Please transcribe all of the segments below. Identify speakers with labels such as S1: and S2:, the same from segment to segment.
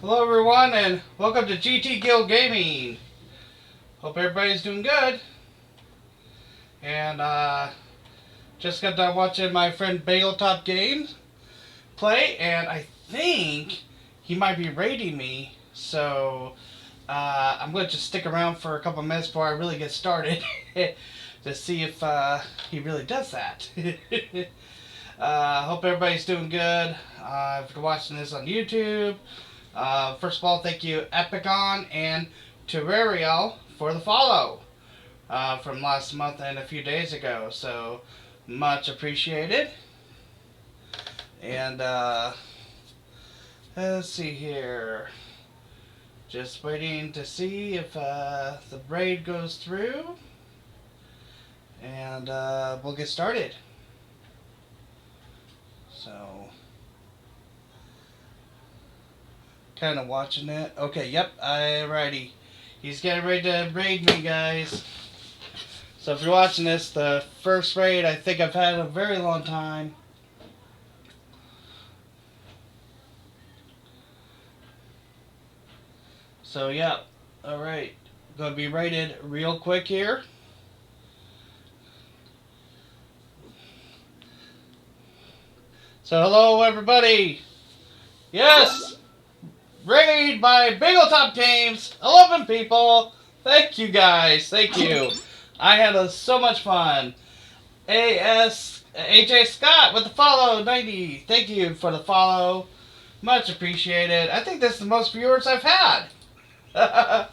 S1: Hello everyone and welcome to GT Guild Gaming. Hope everybody's doing good. And just got done watching my friend Bagel Top Games play, and I think he might be raiding me. So I'm going to just stick around for a couple minutes before I really get started to see if he really does that. Hope everybody's doing good. If you're watching this on YouTube, first of all, thank you Epicon and Terrario for the follow from last month and a few days ago. So much appreciated. And let's see here. Just waiting to see if the raid goes through. And we'll get started. So, kind of watching it. Okay, yep, alrighty. He's getting ready to raid me, guys. So if you're watching this, the first raid I think I've had in a very long time. So, yep, alright. Gonna be raided real quick here. So hello everybody. Yes! Raid by Bagel Top Games. 11 people. Thank you guys. Thank you. I had so much fun. AJ Scott with the follow 90. Thank you for the follow. Much appreciated. I think this is the most viewers I've had.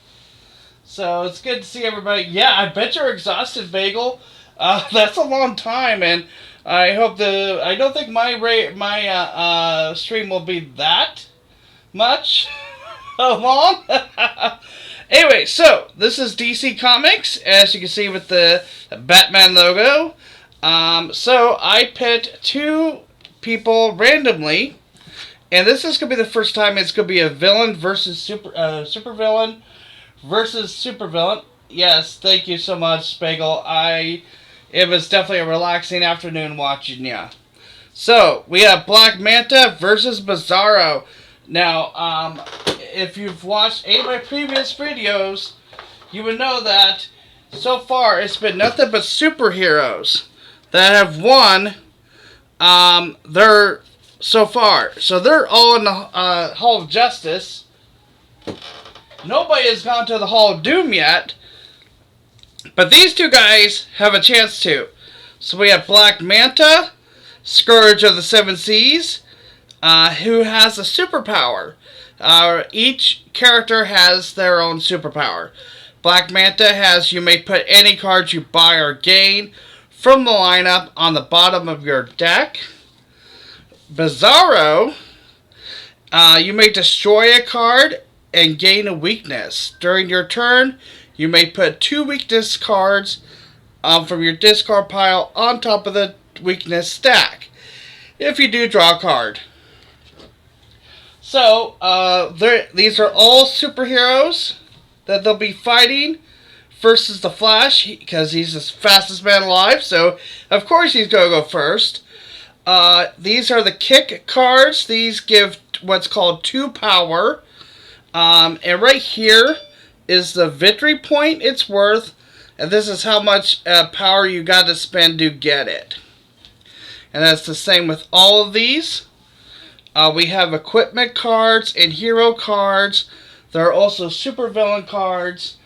S1: So it's good to see everybody. Yeah, I bet you're exhausted, Bagel. That's a long time, and I hope I don't think my stream will be that much long. Anyway, so this is DC Comics, as you can see with the Batman logo. So I picked two people randomly, and this is gonna be the first time it's gonna be a villain versus super villain versus supervillain. Yes, thank you so much, Bagel. It was definitely a relaxing afternoon watching ya. So, we have Black Manta versus Bizzaro. Now, if you've watched any of my previous videos, you would know that so far it's been nothing but superheroes that have won so far. So they're all in the Hall of Justice. Nobody has gone to the Hall of Doom yet. But these two guys have a chance to. So we have Black Manta, Scourge of the Seven Seas, who has a superpower. Each character has their own superpower. Black Manta has, you may put any cards you buy or gain from the lineup on the bottom of your deck. Bizzaro, you may destroy a card and gain a weakness. During your turn, you may put 2 weakness cards from your discard pile on top of the weakness stack. If you do, draw a card. So, these are all superheroes that they'll be fighting versus the Flash, because he's the fastest man alive, so of course he's going to go first. These are the kick cards. These give what's called 2 power. And right here is the victory point it's worth, and this is how much power you got to spend to get it. And that's the same with all of these. We have equipment cards and hero cards. There are also supervillain cards,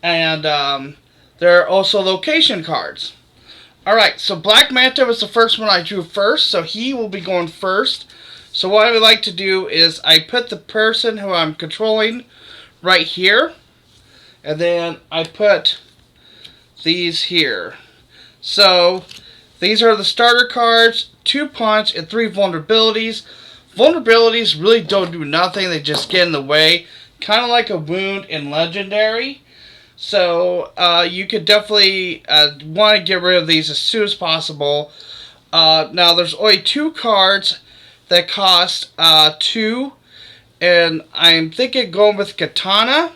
S1: and there are also location cards. Alright, so Black Manta was the first one I drew first, so he will be going first. So what I would like to do is I put the person who I'm controlling right here. And then I put these here. So, these are the starter cards, 2 punch and 3 vulnerabilities. Vulnerabilities really don't do nothing, they just get in the way. Kind of like a wound in Legendary. So, you could definitely want to get rid of these as soon as possible. Now, there's only 2 cards that cost 2. And I'm thinking going with Katana.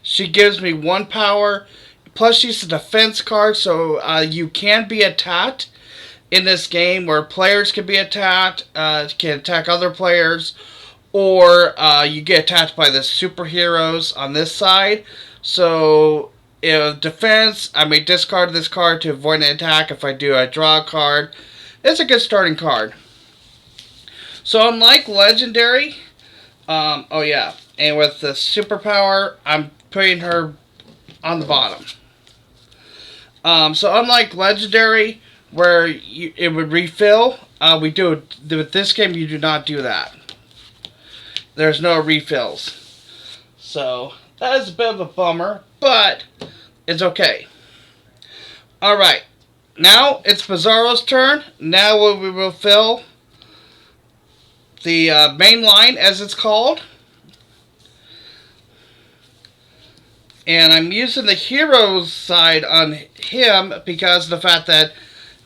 S1: She gives me 1 power, plus she's a defense card, so you can be attacked in this game, where players can be attacked, can attack other players, or you get attacked by the superheroes on this side. So, defense, I may discard this card to avoid an attack. If I do, I draw a card. It's a good starting card. So, unlike Legendary, oh yeah, and with the superpower, I'm putting her on the bottom. So, unlike Legendary, where it would refill, with this game, you do not do that. There's no refills. So, that is a bit of a bummer, but it's okay. Alright, now it's Bizzaro's turn. Now we will fill the main line, as it's called. And I'm using the hero's side on him because of the fact that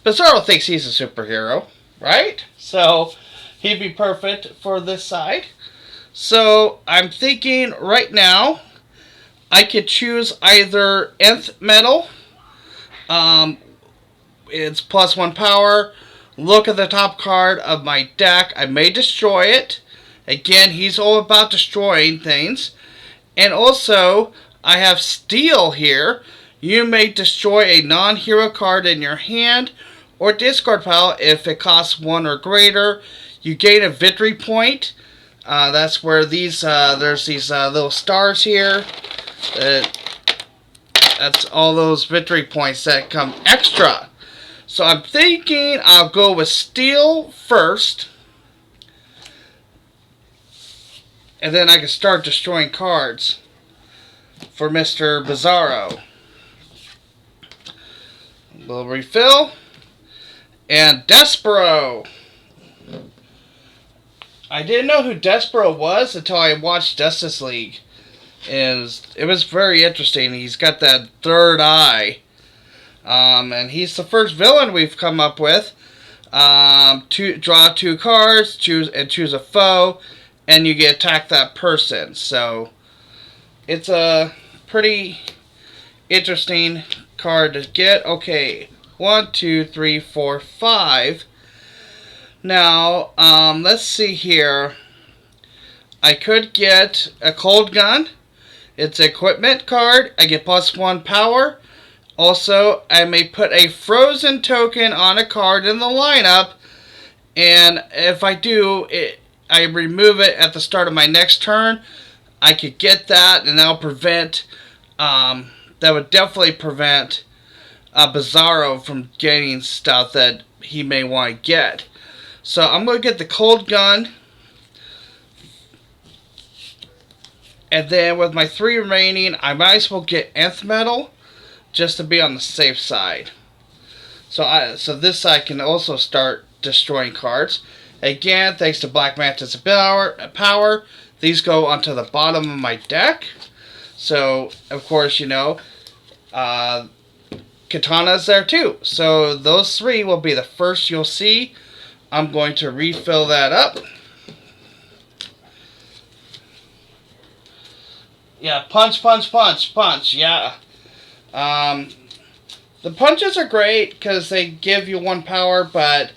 S1: Bizzaro thinks he's a superhero, right? So, he'd be perfect for this side. So, I'm thinking right now, I could choose either Nth Metal. It's +1 power. Look at the top card of my deck. I may destroy it. Again, he's all about destroying things. And also, I have Steel here. You may destroy a non-hero card in your hand or discard pile if it costs 1 or greater. You gain a victory point. That's where there's these little stars here. That's all those victory points that come extra. So I'm thinking I'll go with Steel first. And then I can start destroying cards for Mr. Bizzaro. We'll refill. And Despero. I didn't know who Despero was until I watched Justice League. And it was very interesting. He's got that third eye. And he's the first villain we've come up with. Draw 2 cards, choose a foe, and you get attack that person. So it's a pretty interesting card to get. Okay, 1, 2, 3, 4, 5. Now, let's see here. I could get a cold gun. It's an equipment card. I get +1 power. Also, I may put a frozen token on a card in the lineup. And if I do, I remove it at the start of my next turn. I could get that, and that'll prevent, that would definitely prevent Bizzaro from getting stuff that he may want to get. So I'm going to get the cold gun. And then with my 3 remaining, I might as well get Nth Metal just to be on the safe side. So this side can also start destroying cards. Again, thanks to Black Manta's power, these go onto the bottom of my deck. So, of course, you know, Katana's there too. So those 3 will be the first you'll see. I'm going to refill that up. Yeah, punch, punch, punch, punch. Yeah. The punches are great because they give you 1 power, but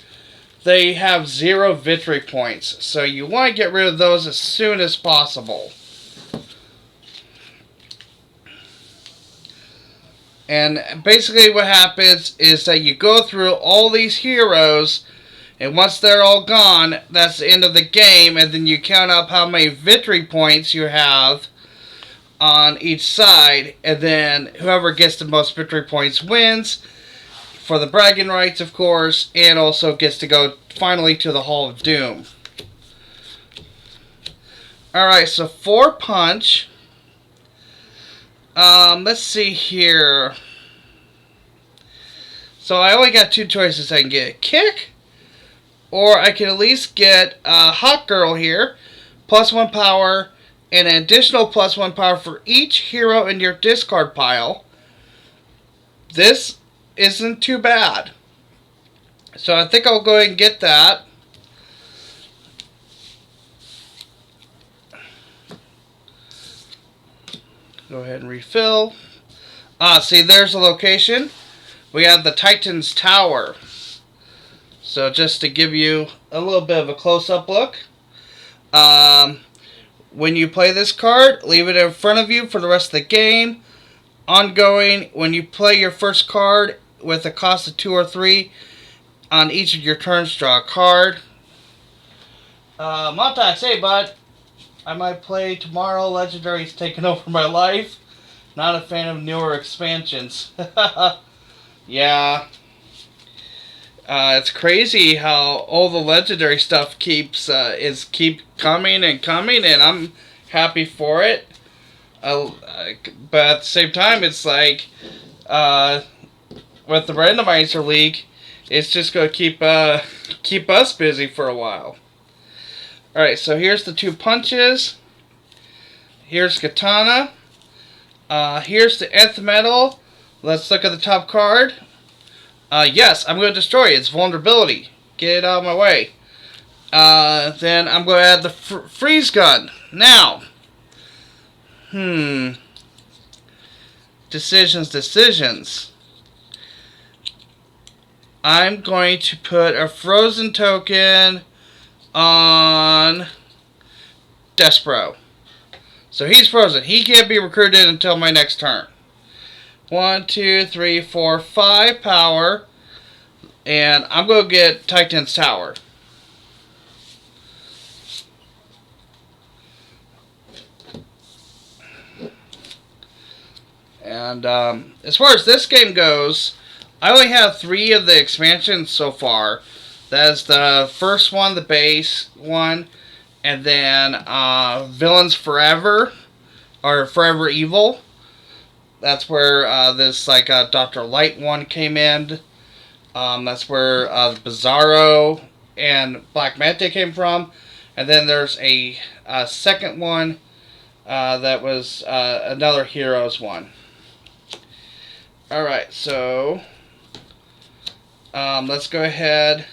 S1: they have 0 victory points. So you want to get rid of those as soon as possible. And basically what happens is that you go through all these heroes, and once they're all gone, that's the end of the game, and then you count up how many victory points you have on each side, and then whoever gets the most victory points wins, for the bragging rights, of course, and also gets to go finally to the Hall of Doom. Alright, so 4 punch. Let's see here. So I only got 2 choices. I can get a kick, or I can at least get a Hot Girl here, +1 power, and an additional +1 power for each hero in your discard pile. This isn't too bad. So I think I'll go ahead and get that. Go ahead and refill. See, there's a location. We have the Titan's Tower. So just to give you a little bit of a close-up look. When you play this card, leave it in front of you for the rest of the game. Ongoing, when you play your first card with a cost of 2 or 3, on each of your turns, draw a card. Manta, say, bud. I might play tomorrow. Legendary's taken over my life. Not a fan of newer expansions. Yeah. It's crazy how all the legendary stuff keep coming and coming, and I'm happy for it. But at the same time, it's like with the randomizer league, it's just gonna keep us busy for a while. All right, so here's the 2 punches. Here's Katana. Here's the Nth Metal. Let's look at the top card. Yes, I'm going to destroy its vulnerability. Get it out of my way. Then I'm going to add the freeze gun. Now. Decisions. I'm going to put a frozen token on Despero. So he's frozen. He can't be recruited until my next turn. 1, 2, 3, 4, 5 power. And I'm going to get Titan's Tower. And as far as this game goes, I only have 3 of the expansions so far. That's the first one, the base one, and then Villains Forever, or Forever Evil. That's where this Dr. Light one came in. That's where Bizzaro and Black Manta came from. And then there's a second one that was another Heroes one. Alright, so let's go ahead.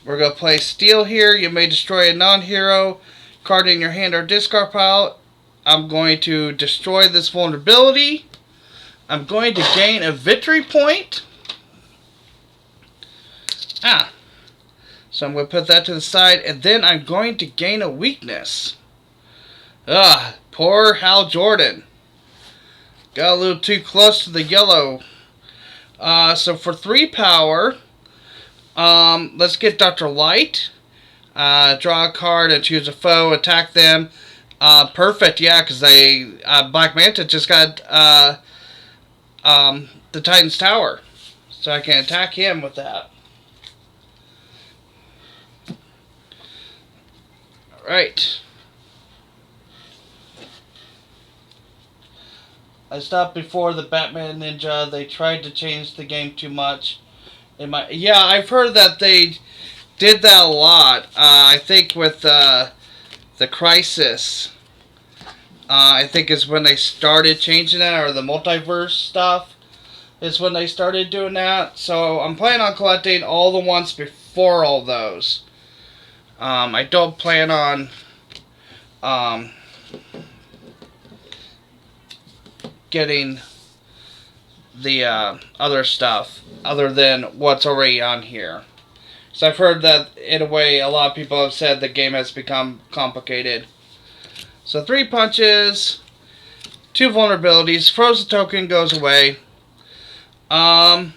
S1: We're going to play Steel here. You may destroy a non-hero card in your hand or discard pile. I'm going to destroy this vulnerability. I'm going to gain a victory point. So I'm going to put that to the side. And then I'm going to gain a weakness. Poor Hal Jordan. Got a little too close to the yellow. So for 3 power, let's get Dr. Light. Draw a card and choose a foe. Attack them. Perfect, yeah, because Black Manta just got the Titan's Tower. So I can attack him with that. Alright. I stopped before the Batman Ninja. They tried to change the game too much. Yeah, I've heard that they did that a lot. I think with the Crisis, I think is when they started changing that, or the multiverse stuff is when they started doing that. So I'm planning on collecting all the ones before all those. I don't plan on getting the other stuff other than what's already on here. So I've heard that in a way a lot of people have said the game has become complicated. So 3 punches, 2 vulnerabilities, frozen token goes away. I'm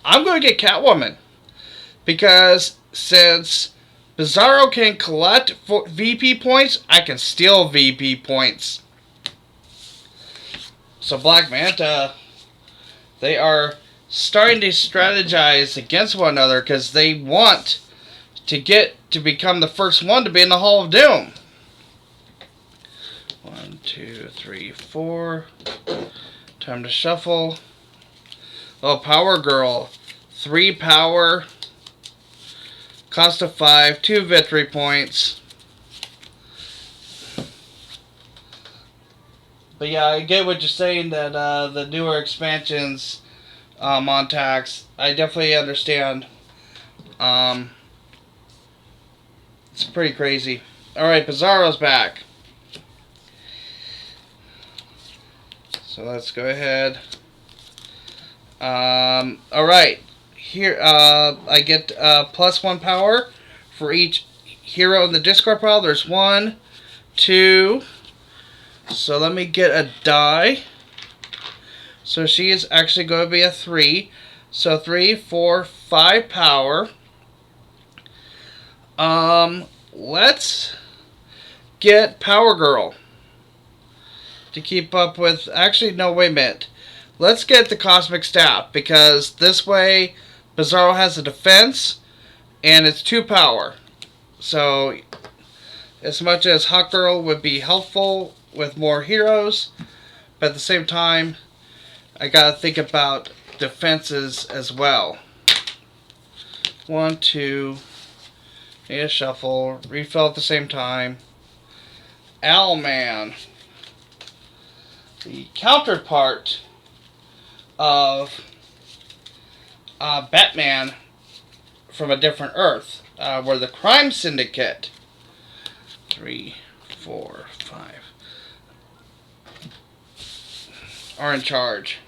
S1: going to get Catwoman because since Bizzaro can collect VP points, I can steal VP points. So Black Manta, they are starting to strategize against one another because they want to get to become the first one to be in the Hall of Doom. 1, 2, 3, 4. Time to shuffle. Oh, Power Girl. 3 power. Cost of 5. 2 victory points. But yeah, I get what you're saying that the newer expansions on tax, I definitely understand. It's pretty crazy. Alright, Bizzaro's back. So let's go ahead. Alright. Here, I get +1 power for each hero in the discard pile. There's 1, 2. So let me get a die. So she is actually going to be a 3. So 3, 4, 5 power. Let's get Power Girl to keep up with. Actually, no, wait a minute. Let's get the Cosmic Staff, because this way Bizzaro has a defense and it's 2 power. So as much as Hot Girl would be helpful with more heroes, but at the same time I gotta think about defenses as well. 1, 2. Need a shuffle. Refill at the same time. Owlman. The counterpart of Batman from a different Earth. We're the Crime Syndicate. 3, 4, 5. Are in charge.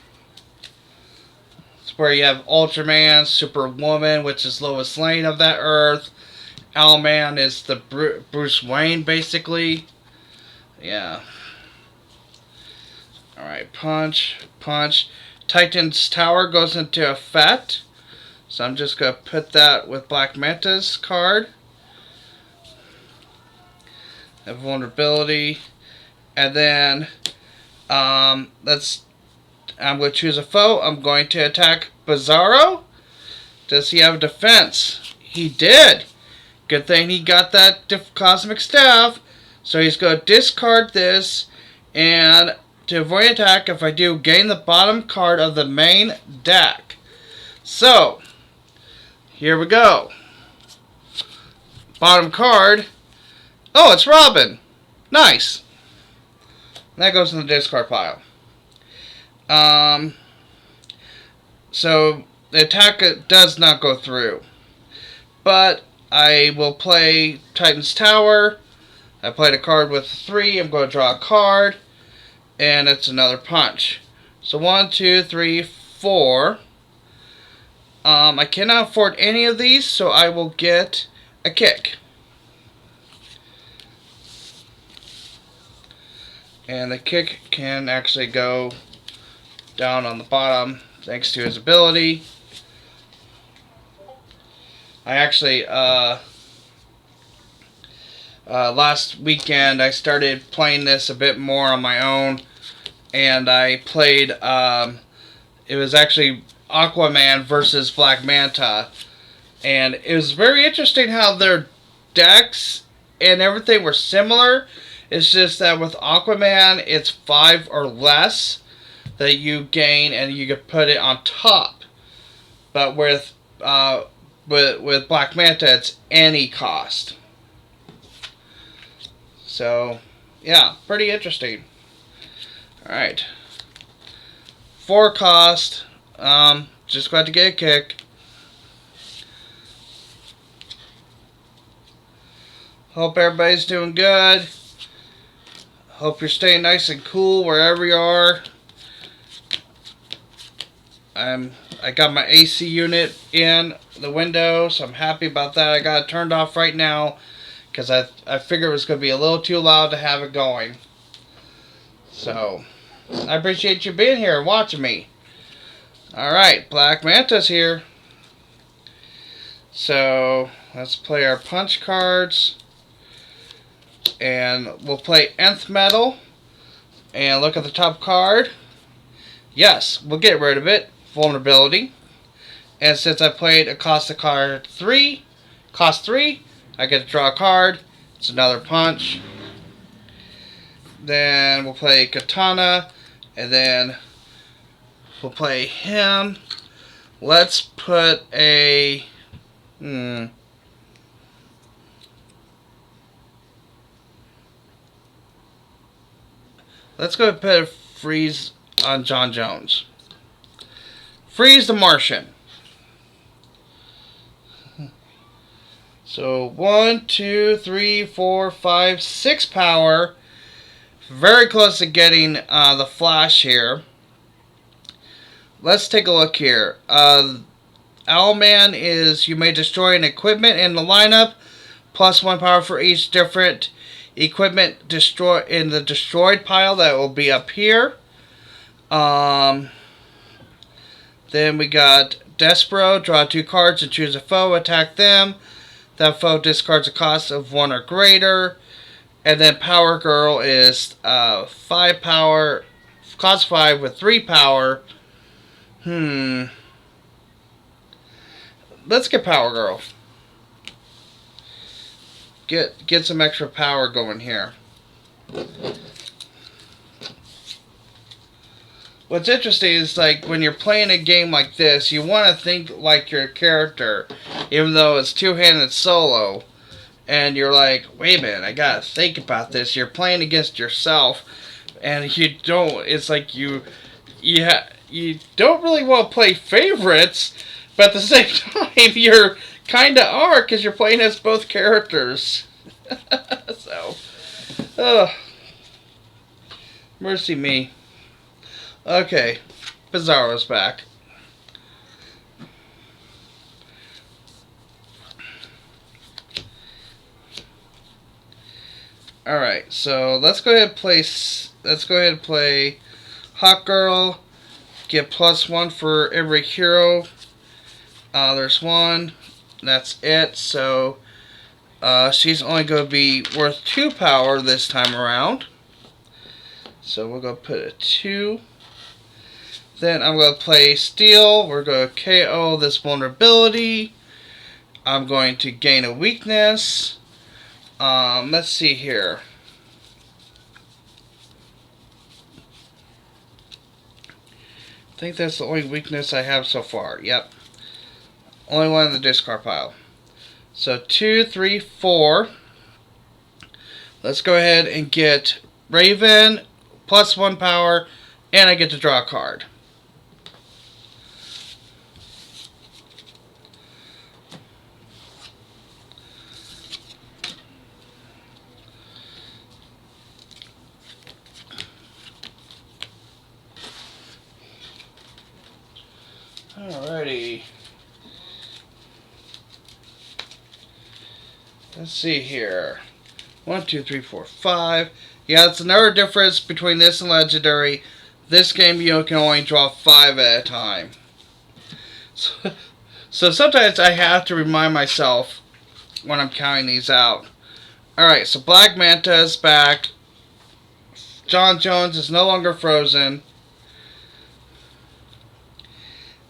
S1: It's where you have Ultraman, Superwoman, which is Lois Lane of that Earth. Owlman is the Bruce Wayne, basically. Yeah. Alright, punch, punch. Titan's Tower goes into effect. So I'm just going to put that with Black Manta's card. A vulnerability. And then, I'm going to choose a foe. I'm going to attack Bizzaro. Does he have defense? He did. Good thing he got that Cosmic Staff. So he's going to discard this, and to avoid attack, if I do, gain the bottom card of the main deck. So, here we go. Bottom card. Oh, it's Robin. Nice. That goes in the discard pile. So, the attack does not go through. But I will play Titan's Tower. I played a card with 3. I'm going to draw a card. And it's another punch. So 1, 2, 3, 4. I cannot afford any of these, so I will get a kick. And the kick can actually go down on the bottom thanks to his ability. I actually, last weekend I started playing this a bit more on my own, and I played, it was actually Aquaman versus Black Manta, and it was very interesting how their decks and everything were similar. It's just that with Aquaman, it's 5 or less that you gain, and you can put it on top. But with Black Manta, it's any cost. So, yeah, pretty interesting. Alright. 4 cost. Just got to get a kick. Hope everybody's doing good. Hope you're staying nice and cool wherever you are. I got my AC unit in the window, so I'm happy about that. I got it turned off right now because I figured it was going to be a little too loud to have it going. So, I appreciate you being here and watching me. Alright, Black Manta's here. So, let's play our punch cards. And we'll play Nth Metal. And look at the top card. Yes, we'll get rid of it. Vulnerability. And since I played a cost 3, I get to draw a card. It's another punch. Then we'll play Katana. And then we'll play him. Let's put a... Let's go and put a freeze on John Jones. Freeze the Martian. So 1, 2, 3, 4, 5, 6 power. Very close to getting the Flash here. Let's take a look here. Owlman is, you may destroy an equipment in the lineup +1 power for each different equipment destroy in the destroyed pile that will be up here. Then we got Despero, draw 2 cards and choose a foe, attack them. That foe discards a cost of 1 or greater. And then Power Girl is 5 power, cost 5 with 3 power. Let's get Power Girl. Get some extra power going here. What's interesting is, like, when you're playing a game like this, you want to think like your character, even though it's two-handed solo. And you're like, wait a minute, I gotta think about this. You're playing against yourself, and you don't. It's like you don't really want to play favorites, but at the same time, you're kind of are, because you're playing as both characters. So, mercy me. Okay, Bizzaro's back. Alright, so let's go ahead and play Hot Girl. Get +1 for every hero. There's 1. That's it. So she's only going to be worth 2 power this time around. So we're going to put a 2. Then I'm going to play Steel. We're going to KO this vulnerability. I'm going to gain a weakness. Let's see here. I think that's the only weakness I have so far. Yep. Only one in the discard pile. So 2, 3, 4. Let's go ahead and get Raven, +1 power, and I get to draw a card. Alrighty. Let's see here. 1, 2, 3, 4, 5. Yeah, it's another difference between this and Legendary. This game you can only draw 5 at a time. So sometimes I have to remind myself when I'm counting these out. Alright, so Black Manta is back. John Jones is no longer frozen.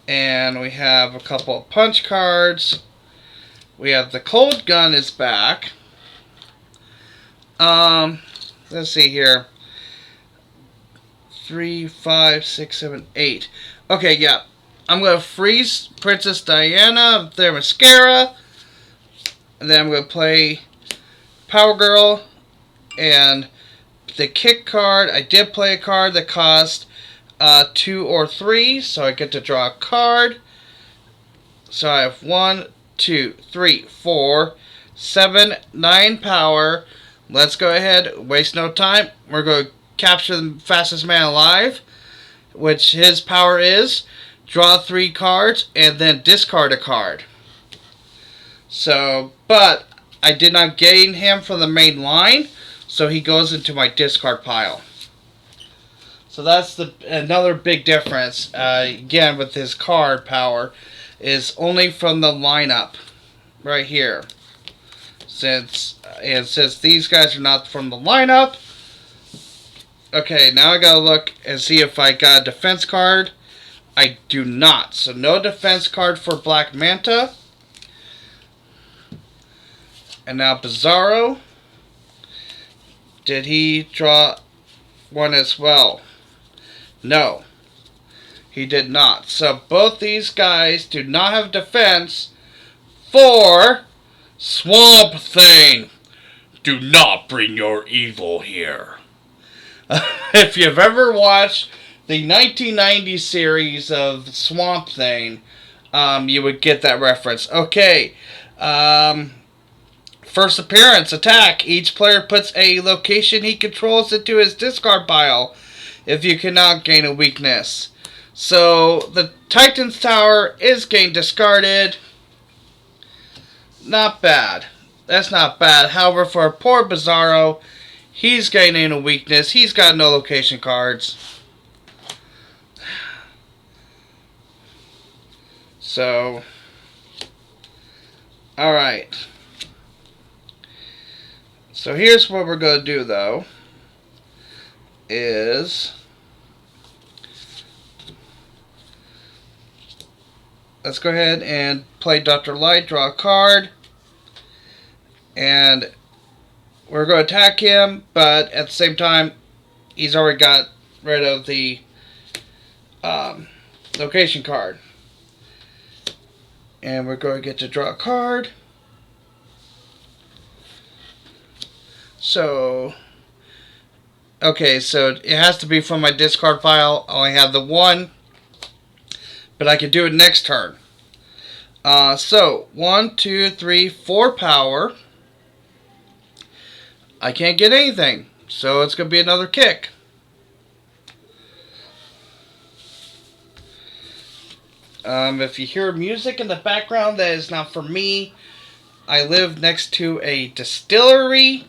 S1: And we have a couple of punch cards. We have the Cold Gun is back. Let's see here. 3, 5, 6, 7, 8. Okay, yeah. I'm going to freeze Princess Diana, their mascara. And then I'm going to play Power Girl. And the kick card, I did play a card that cost 2 or 3, so I get to draw a card. So I have 1, 2, 3, 4, 7, 9 power. Let's go ahead, waste no time. We're going to capture the fastest man alive, which his power is draw 3 cards and then discard a card. So, but I did not gain him from the main line, so he goes into my discard pile. So that's another big difference. Again, with his card power, is only from the lineup right here. Since these guys are not from the lineup. Okay, now I gotta look and see if I got a defense card. I do not. So no defense card for Black Manta. And now Bizzaro. Did he draw one as well? No, he did not. So both these guys do not have defense for Swamp Thing. Do not bring your evil here. If you've ever watched the 1990 series of Swamp Thing, you would get that reference. Okay, first appearance, attack. Each player puts a location he controls into his discard pile if you cannot gain a weakness. So the Titan's Tower is getting discarded. Not bad. That's not bad. However, for poor Bizzaro, he's gaining a weakness. He's got no location cards. So, alright. So here's what we're going to do, though. Let's go ahead and play Dr. Light, draw a card. And we're going to attack him, but at the same time, he's already got rid of the location card. And we're going to get to draw a card. So, okay, so it has to be from my discard pile. I only have the one, but I can do it next turn. So, 1, 2, 3, 4 power. I can't get anything, so it's going to be another kick. If you hear music in the background, that is not for me. I live next to a distillery,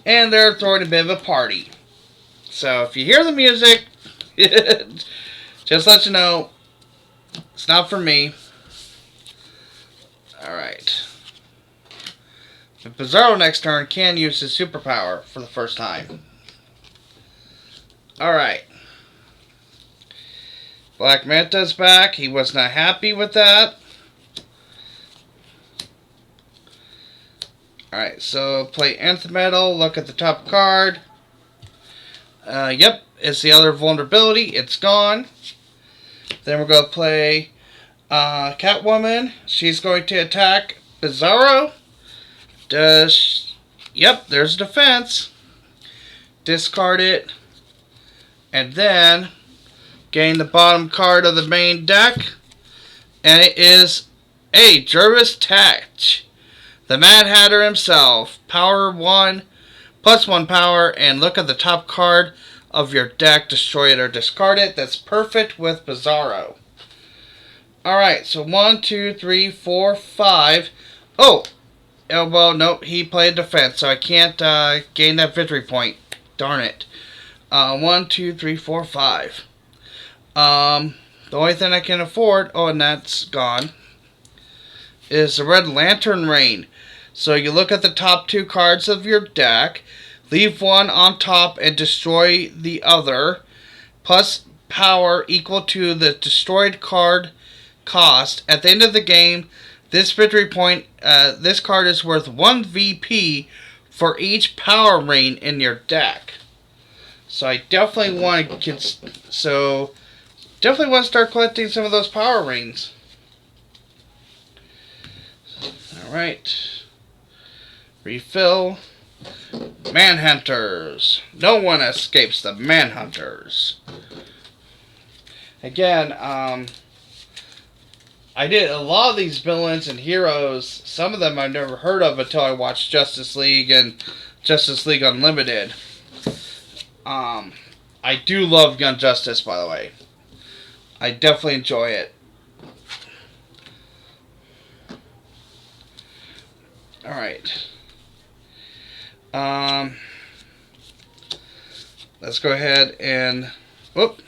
S1: and they're throwing a bit of a party. So if you hear the music, just let you know, it's not for me. Alright. The Bizzaro next turn can use his superpower for the first time. Alright. Black Manta's back. He was not happy with that. Alright, so play Nth Metal. Look at the top card. Yep, it's the other vulnerability. It's gone. Then we're going to play Catwoman. She's going to attack Bizzaro. Yep, there's defense. Discard it. And then gain the bottom card of the main deck. And it is a Jervis Tatch. The Mad Hatter himself. Power 1, +1 power. And look at the top card of your deck. Destroy it or discard it. That's perfect with Bizzaro. Alright, so 1, 2, 3, 4, 5. Oh! Well, nope, he played defense, so I can't gain that victory point. Darn it. 1, 2, 3, 4, 5. The only thing I can afford, oh, and that's gone, is the Red Lantern Rain. So you look at the top 2 cards of your deck, leave one on top and destroy the other, plus power equal to the destroyed card cost. At the end of the game, this victory point, this card is worth 1 VP for each power rain in your deck. So I definitely want to definitely want to start collecting some of those power rains. Alright. Refill. Manhunters. No one escapes the Manhunters. Again, I did a lot of these villains and heroes. Some of them I've never heard of until I watched Justice League and Justice League Unlimited. I do love Young Justice, by the way. I definitely enjoy it. Alright. Let's go ahead and... Whoop.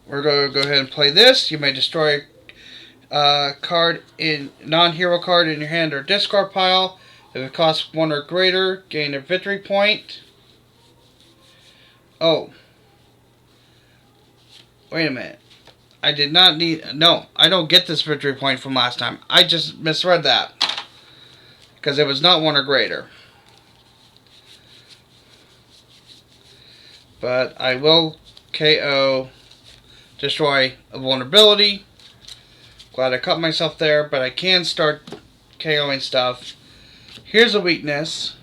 S1: We're going to go ahead and play this. You may destroy a card in non-hero card in your hand or discard pile. If it costs 1 or greater, gain a victory point. Oh. Wait a minute. I did not need... No, I don't get this victory point from last time. I just misread that. Because it was not 1 or greater. But I will KO, destroy a vulnerability. Glad I cut myself there, but I can start KOing stuff. Here's a weakness.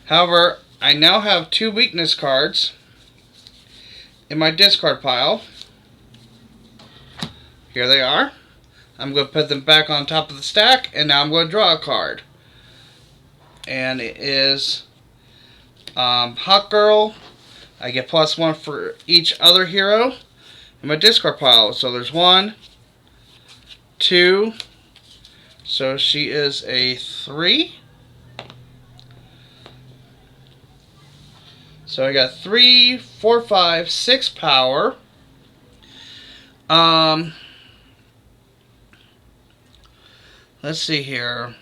S1: However, I now have 2 weakness cards in my discard pile. Here they are. I'm going to put them back on top of the stack, and now I'm going to draw a card. And it is Hawk Girl. I get +1 for each other hero in my discard pile. So there's 1, 2, So she is a 3. So I got 3, 4, 5, 6 power. Let's see here.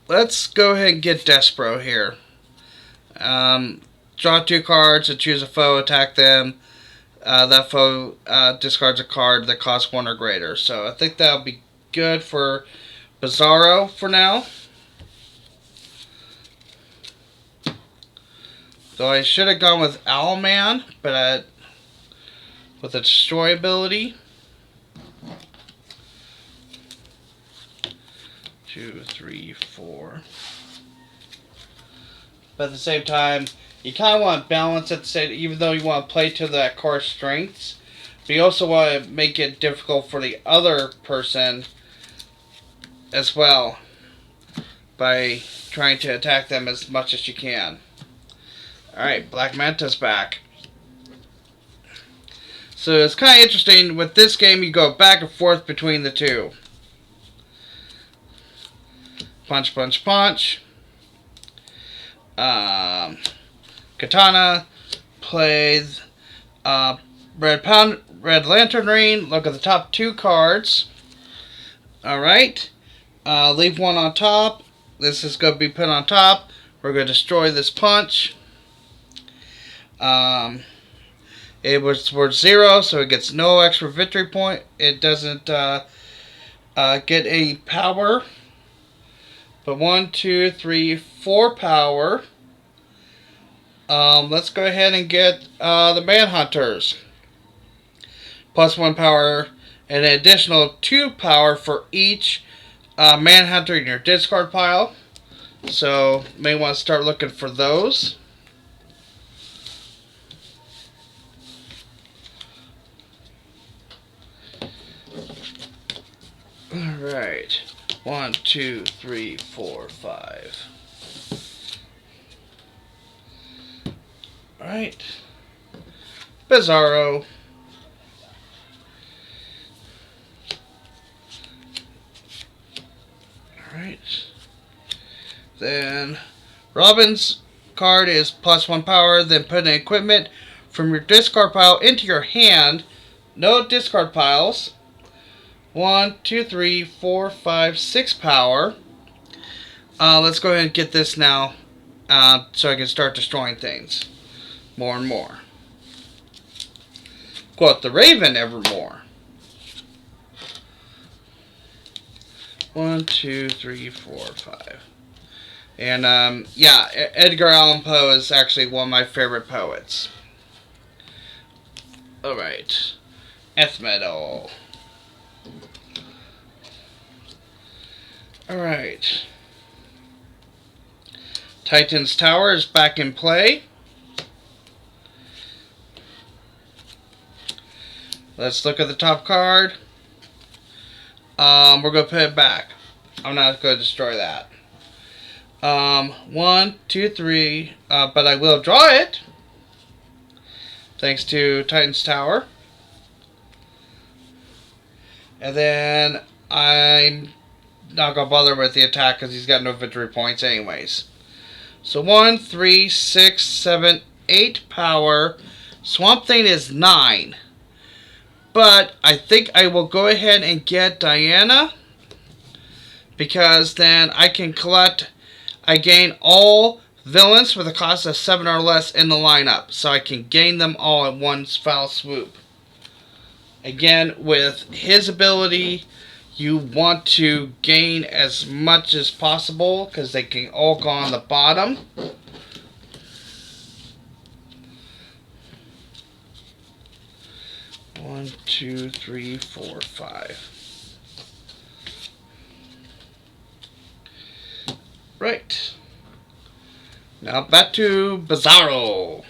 S1: Let's go ahead and get Despero here. Draw 2 cards and choose a foe, attack them. That foe discards a card that costs 1 or greater. So I think that'll be good for Bizzaro for now. Though I should have gone with Owlman, but with a destroy ability. 2, 3, 4. But at the same time, you kind of want to balance it, even though you want to play to that card's strengths. But you also want to make it difficult for the other person as well by trying to attack them as much as you can. Alright, Black Manta's back. So it's kind of interesting. With this game, you go back and forth between the two. Punch, punch, punch. Katana plays Red Lantern Ring. Look at the top 2 cards. Alright. Leave 1 on top. This is going to be put on top. We're going to destroy this punch. It was worth 0, so it gets no extra victory point. It doesn't get any power. But 1, 2, 3, 4 power. Let's go ahead and get the Manhunters. Plus 1 power and an additional 2 power for each Manhunter in your discard pile. So, may want to start looking for those. Alright. 1, 2, 3, 4, 5. Alright. Bizzaro. Alright. Then Robin's card is plus 1 power. Then put an equipment from your discard pile into your hand. No discard piles. 1, 2, 3, 4, 5, 6 power. Let's go ahead and get this now so I can start destroying things more and more. Quote the Raven evermore. 1, 2, 3, 4, 5. And yeah, Edgar Allan Poe is actually one of my favorite poets. Alright. F metal. Alright. Titan's Tower is back in play. Let's look at the top card. We're going to put it back. I'm not going to destroy that. 1, 2, 3. But I will draw it. Thanks to Titan's Tower. And then I'm not going to bother with the attack because he's got no victory points anyways. So 1, 3, 6, 7, 8 power. Swamp Thing is 9. But I think I will go ahead and get Diana. Because then I can collect. I gain all villains with a cost of 7 or less in the lineup. So I can gain them all in one foul swoop. Again, with his ability, you want to gain as much as possible because they can all go on the bottom. One, 2, 3, 4, 5. Right. Now back to Bizzaro.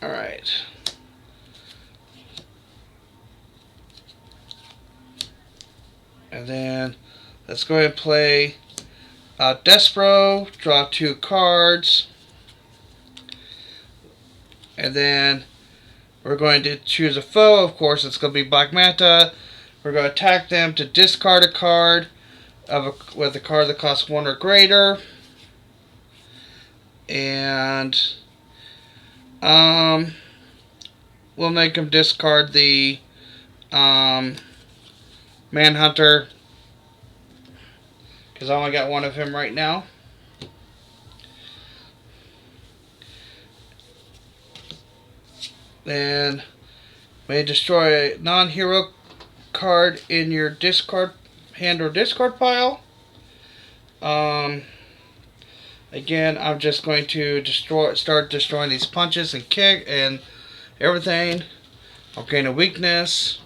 S1: Alright. And then let's go ahead and play Despero, draw 2 cards. And then we're going to choose a foe. Of course, it's going to be Black Manta. We're going to attack them to discard a card with a card that costs 1 or greater. And we'll make them discard the Manhunter, because I only got one of him right now. Then may destroy a non-hero card in your discard hand or discard pile. Again, I'm just going to start destroying these punches and kick and everything. I'll gain a weakness.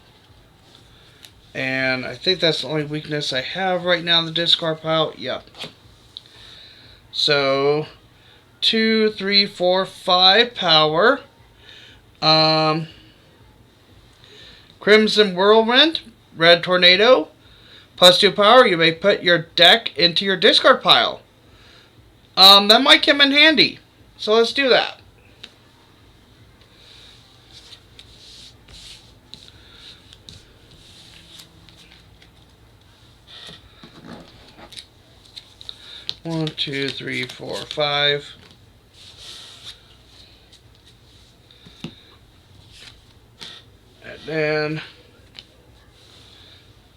S1: And I think that's the only weakness I have right now in the discard pile. Yep. So 2, 3, 4, 5 power. Crimson Whirlwind, Red Tornado, +2 power. You may put your deck into your discard pile. That might come in handy. So let's do that. One, 2, 3, 4, 5. And then,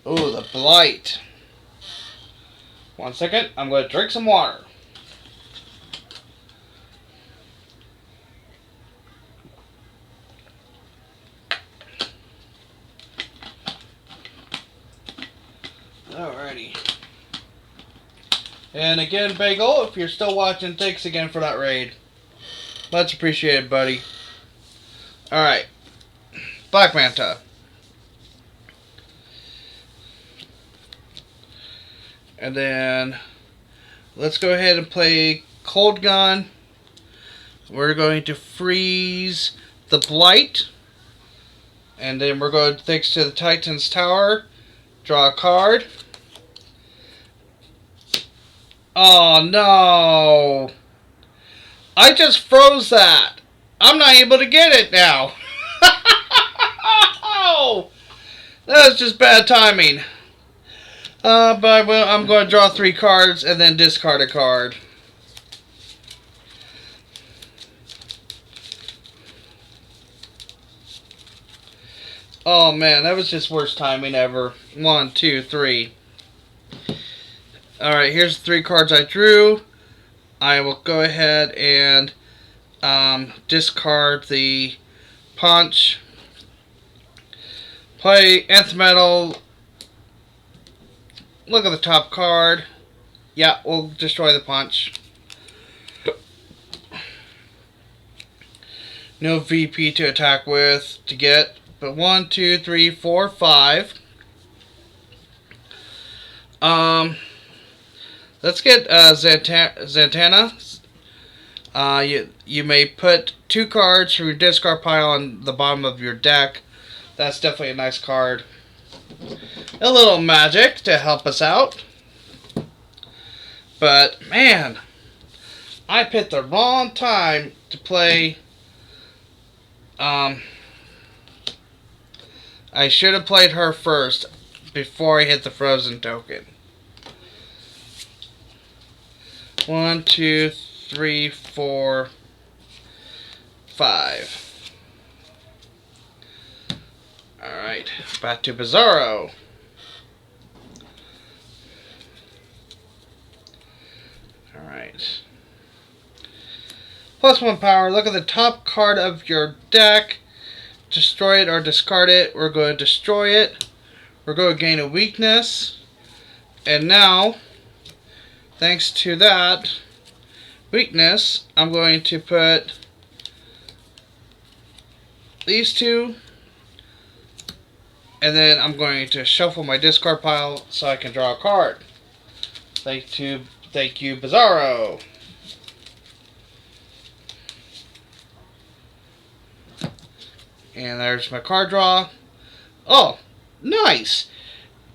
S1: oh, the Blight. 1 second, I'm going to drink some water. Alrighty. And again, Bagel, if you're still watching, thanks again for that raid. Much appreciated, buddy. Alright. Black Manta. And then let's go ahead and play Cold Gun. We're going to freeze the Blight. And then we're going to, thanks to the Titan's Tower, draw a card. Oh no! I just froze that. I'm not able to get it now. That was just bad timing. But I'm going to draw 3 cards and then discard a card. Oh man, that was just worst timing ever. 1, 2, 3. Alright, here's the 3 cards I drew. I will go ahead and discard the punch. Play Nth Metal. Look at the top card. Yeah, we'll destroy the punch. No VP to attack with to get. But 1, 2, 3, 4, 5. Let's get Zantana. You may put 2 cards from your discard pile on the bottom of your deck. That's definitely a nice card. A little magic to help us out. But, man, I picked the wrong time to play. I should have played her first before I hit the frozen token. 1, 2, 3, 4, 5. Alright, back to Bizzaro. Alright. +1 power. Look at the top card of your deck. Destroy it or discard it. We're going to destroy it. We're going to gain a weakness. And now, thanks to that weakness, I'm going to put these 2. And then I'm going to shuffle my discard pile so I can draw a card. Thank you, Bizzaro. And there's my card draw. Oh, nice.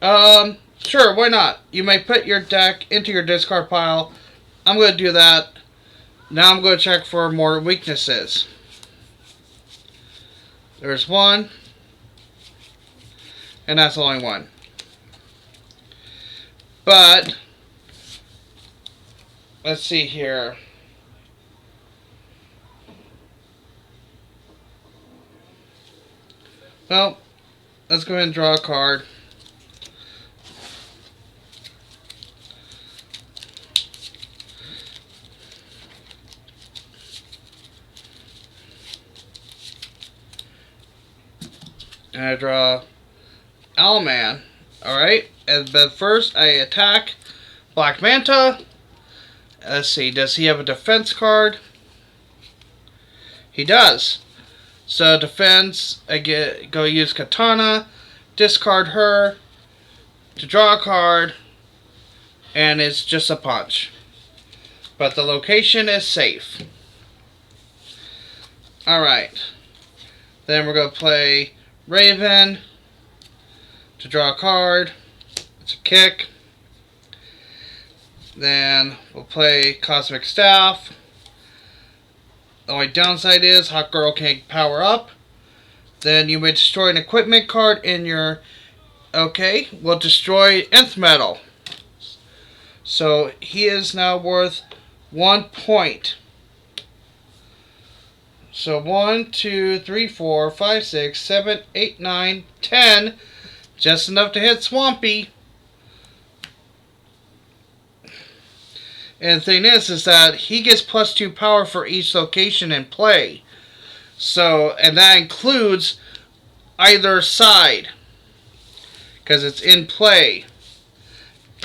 S1: Sure, why not? You may put your deck into your discard pile. I'm going to do that. Now I'm going to check for more weaknesses. There's one. And that's only one. But, let's see here. Well, let's go ahead and draw a card. And I draw Owlman. Alright, but first I attack Black Manta. Let's see, does he have a defense card? He does. So defense, I go use Katana, discard her to draw a card, and it's just a punch. But the location is safe. Alright. Then we're going to play Raven to draw a card. It's a kick. Then we'll play Cosmic Staff. The only downside is Hot Girl can't power up. Then you may destroy an equipment card in your... Okay, we'll destroy Nth Metal. So he is now worth 1 point. So 1, 2, 3, 4, 5, 6, 7, 8, 9, 10. Just enough to hit Swampy. And the thing is that he gets +2 power for each location in play. So, and that includes either side. Because it's in play.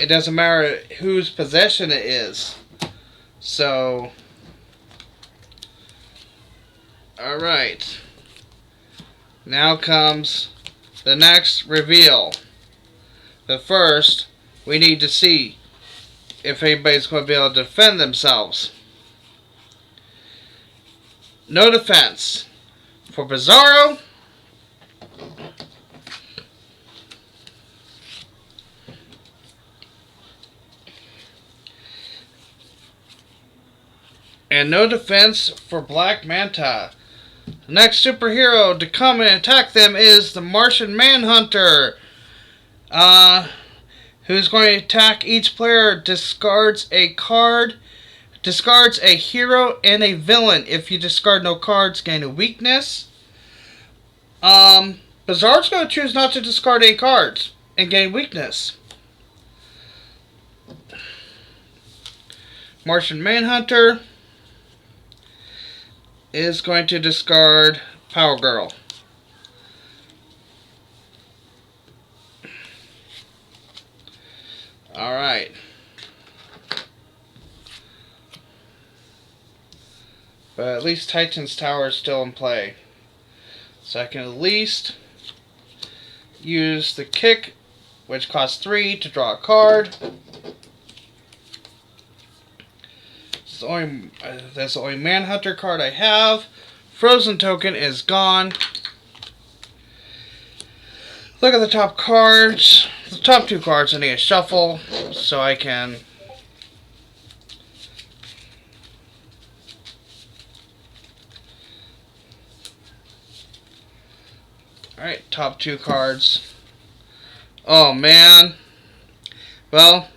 S1: It doesn't matter whose possession it is. So, alright. Now comes the next reveal. But first, we need to see if anybody's going to be able to defend themselves. No defense. For Bizzaro, and no defense for Black Manta. The next superhero to come and attack them is the Martian Manhunter. Who's going to attack each player, discards a card, discards a hero and a villain. If you discard no cards, gain a weakness. Bizzaro's going to choose not to discard any cards and gain weakness. Martian Manhunter is going to discard Power Girl. Alright. But at least Titan's Tower is still in play. So I can at least use the kick, which costs 3 to draw a card. That's the only Manhunter card I have. Frozen token is gone. Look at the top cards. The top 2 cards I need to shuffle so I can alright, top 2 cards. Oh man. Well,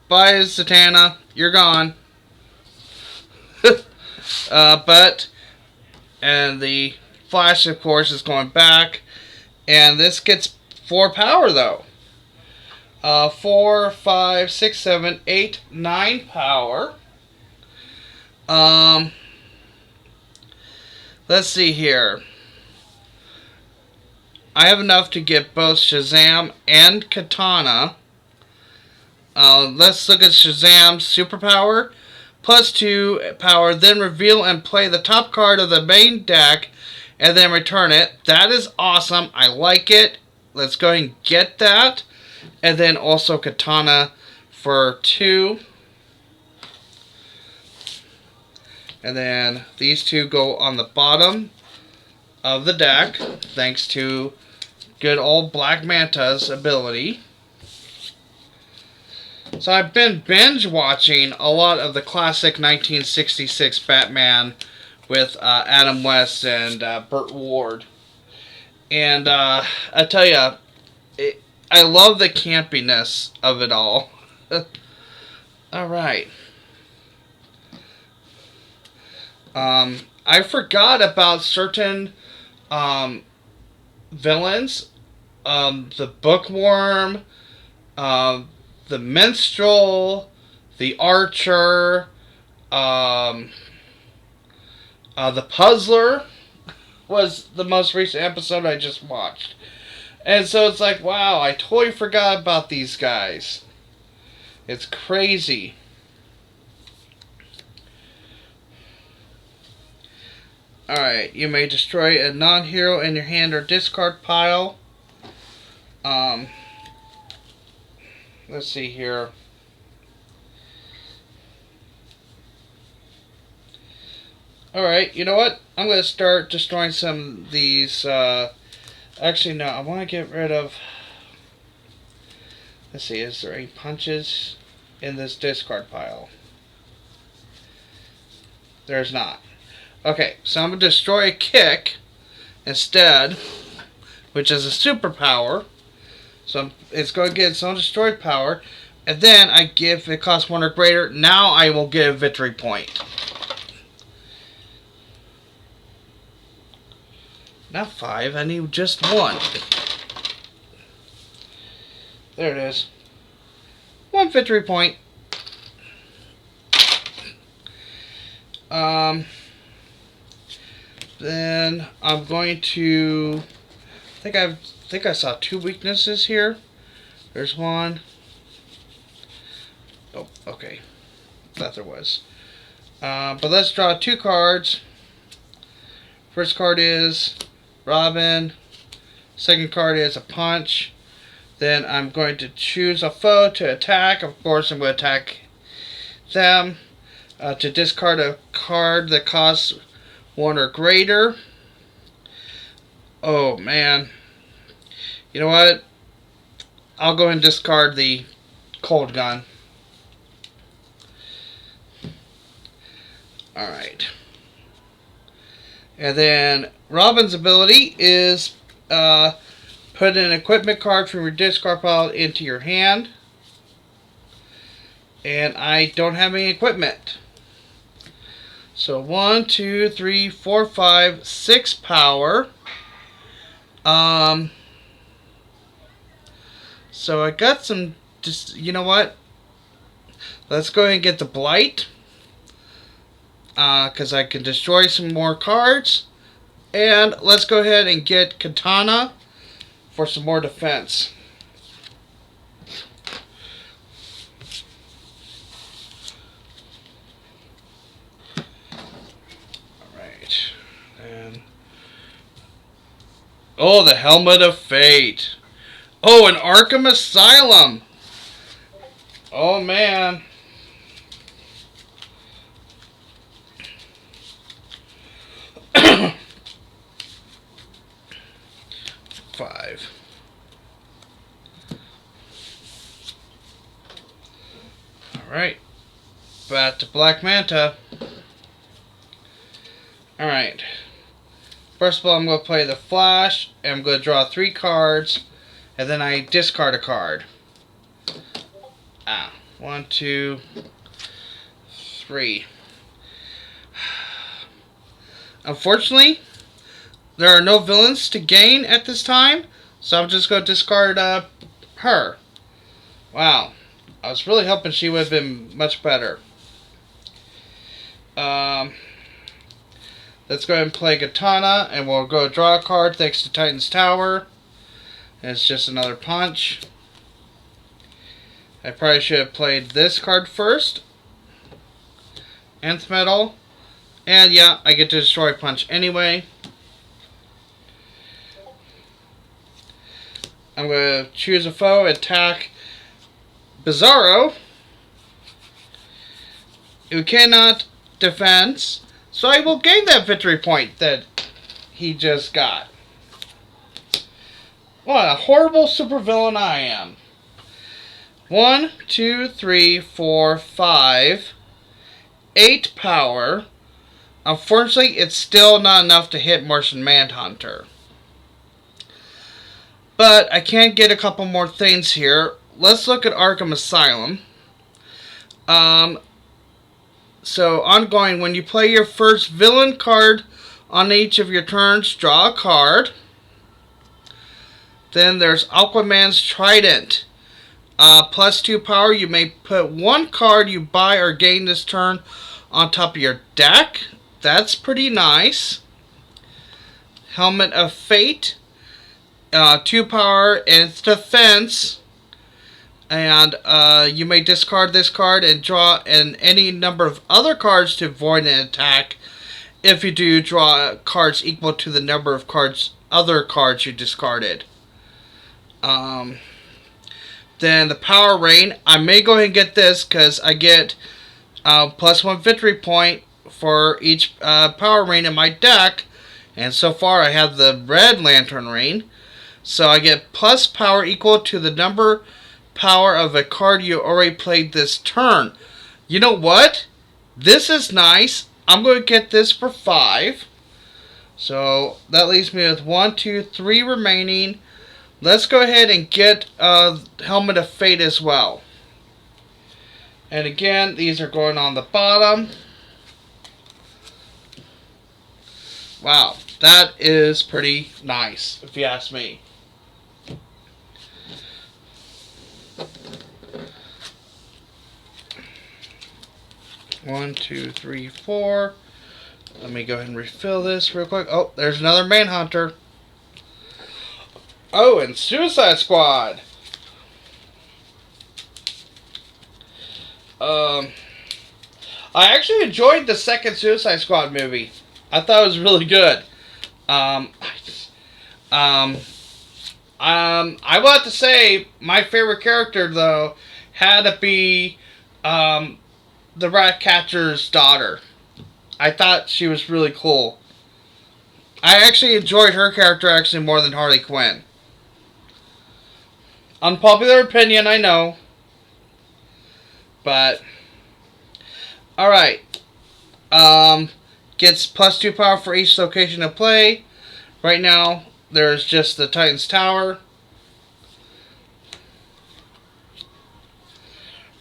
S1: bye Zatanna. You're gone. And the Flash, of course, is going back. And this gets 4 power, though. 4, 5, 6, 7, 8, 9 power. Let's see here. I have enough to get both Shazam and Katana. Let's look at Shazam's superpower. +2 power, then reveal and play the top card of the main deck, and then return it. That is awesome. I like it. Let's go ahead and get that. And then also Katana for 2. And then these 2 go on the bottom of the deck, thanks to good old Black Manta's ability. So I've been binge watching a lot of the classic 1966 Batman with Adam West and Burt Ward. And I tell you, I love the campiness of it all. Alright. I forgot about certain villains. The bookworm, the minstrel, the archer, the puzzler was the most recent episode I just watched. And so it's like, wow, I totally forgot about these guys. It's crazy. Alright, you may destroy a non-hero in your hand or discard pile. Let's see here. Alright, you know what? I'm going to start destroying some of these. Actually, no, I want to get rid of... Let's see, is there any punches in this discard pile? There's not. Okay, so I'm going to destroy a kick instead, which is a superpower. So it's going to get its own destroyed power. And then I give it costs 1 or greater. Now I will get a victory point. Not 5, I need just 1. There it is. 1 victory point. Then I'm going to... I think I saw 2 weaknesses here. There's one. Oh, okay. Thought there was. But let's draw 2 cards. First card is Robin. Second card is a punch. Then I'm going to choose a foe to attack. Of course, I'm going to attack them. To discard a card that costs 1 or greater. Oh, man. You know what? I'll go and discard the cold gun. Alright. And then Robin's ability is put an equipment card from your discard pile into your hand. And I don't have any equipment. So 1, 2, 3, 4, 5, 6 power. So I got some, just, you know what? Let's go ahead and get the Blight. Because I can destroy some more cards. And let's go ahead and get Katana for some more defense. Alright. And oh, the Helmet of Fate. Oh, an Arkham Asylum. Oh, man. Five. Alright. Back to Black Manta. Alright. First of all, I'm going to play the Flash. And I'm going to draw 3 cards. And then I discard a card. 1, 2, 3. Unfortunately, there are no villains to gain at this time, so I'm just going to discard her. Wow. I was really hoping she would have been much better. Let's go ahead and play Katana, and we'll go draw a card thanks to Titan's Tower. And it's just another punch. I probably should have played this card first. Nth Metal. And yeah, I get to destroy punch anyway. I'm going to choose a foe, attack Bizzaro, who cannot defend, so I will gain that victory point that he just got. What a horrible supervillain I am. 1, 2, 3, 4, 5, 8 power. Unfortunately, it's still not enough to hit Martian Manhunter. But I can get a couple more things here. Let's look at Arkham Asylum. So, ongoing, when you play your first villain card on each of your turns, draw a card. Then there's Aquaman's Trident. +2 power, you may put one card you buy or gain this turn on top of your deck. That's pretty nice. Helmet of Fate. 2 power and it's defense. And you may discard this card and draw any number of other cards to avoid an attack. If you do, draw cards equal to the number of other cards you discarded. Then the Power Rain. I may go ahead and get this because I get +1 victory point for each Power Rain in my deck. And so far I have the Red Lantern Rain. So I get plus power equal to the number power of a card you already played this turn. You know what? This is nice. I'm going to get this for 5. So that leaves me with 1, 2, 3 remaining. Let's go ahead and get Helmet of Fate as well. And again, these are going on the bottom. Wow, that is pretty nice, if you ask me. One, 2, 3, 4. Let me go ahead and refill this real quick. Oh, there's another Manhunter. Oh, and Suicide Squad. I actually enjoyed the second Suicide Squad movie. I thought it was really good. I will have to say my favorite character though had to be the Ratcatcher's daughter. I thought she was really cool. I actually enjoyed her character more than Harley Quinn. Unpopular opinion, I know. But alright. Gets +2 power for each location of play. Right now, there's just the Titan's Tower.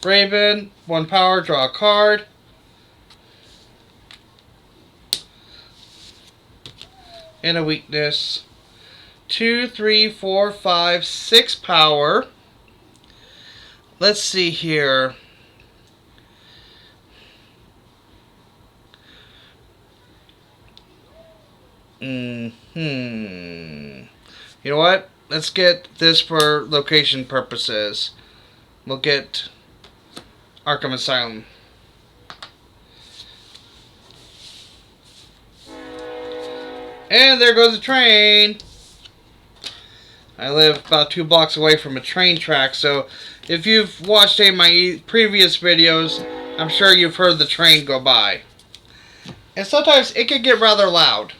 S1: Raven, 1 power, draw a card. And a weakness. 2, 3, 4, 5, 6 power. Let's see here. You know what? Let's get this for location purposes. We'll get Arkham Asylum. And there goes the train. I live about 2 blocks away from a train track, so if you've watched any of my previous videos, I'm sure you've heard the train go by. And sometimes it can get rather loud.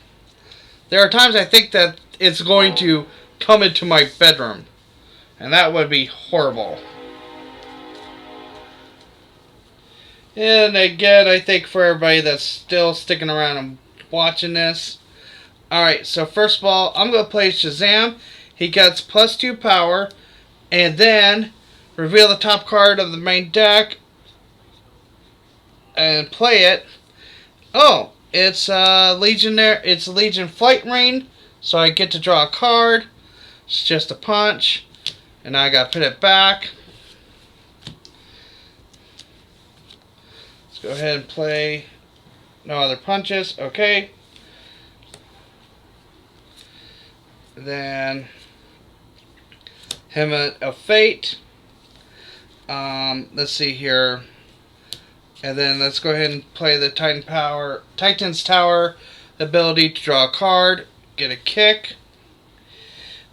S1: There are times I think that it's going to come into my bedroom, and that would be horrible. And again, I think for everybody that's still sticking around and watching this. Alright, so first of all, I'm going to play Shazam. He gets +2 power, and then reveal the top card of the main deck and play it. Oh, it's Legionnaire. It's Legion Flight Ring, so I get to draw a card. It's just a punch, and I got to put it back. Let's go ahead and play. No other punches. Okay. Then Helmet of Fate. Let's see here. And then let's go ahead and play the Titan's Tower ability to draw a card, get a kick.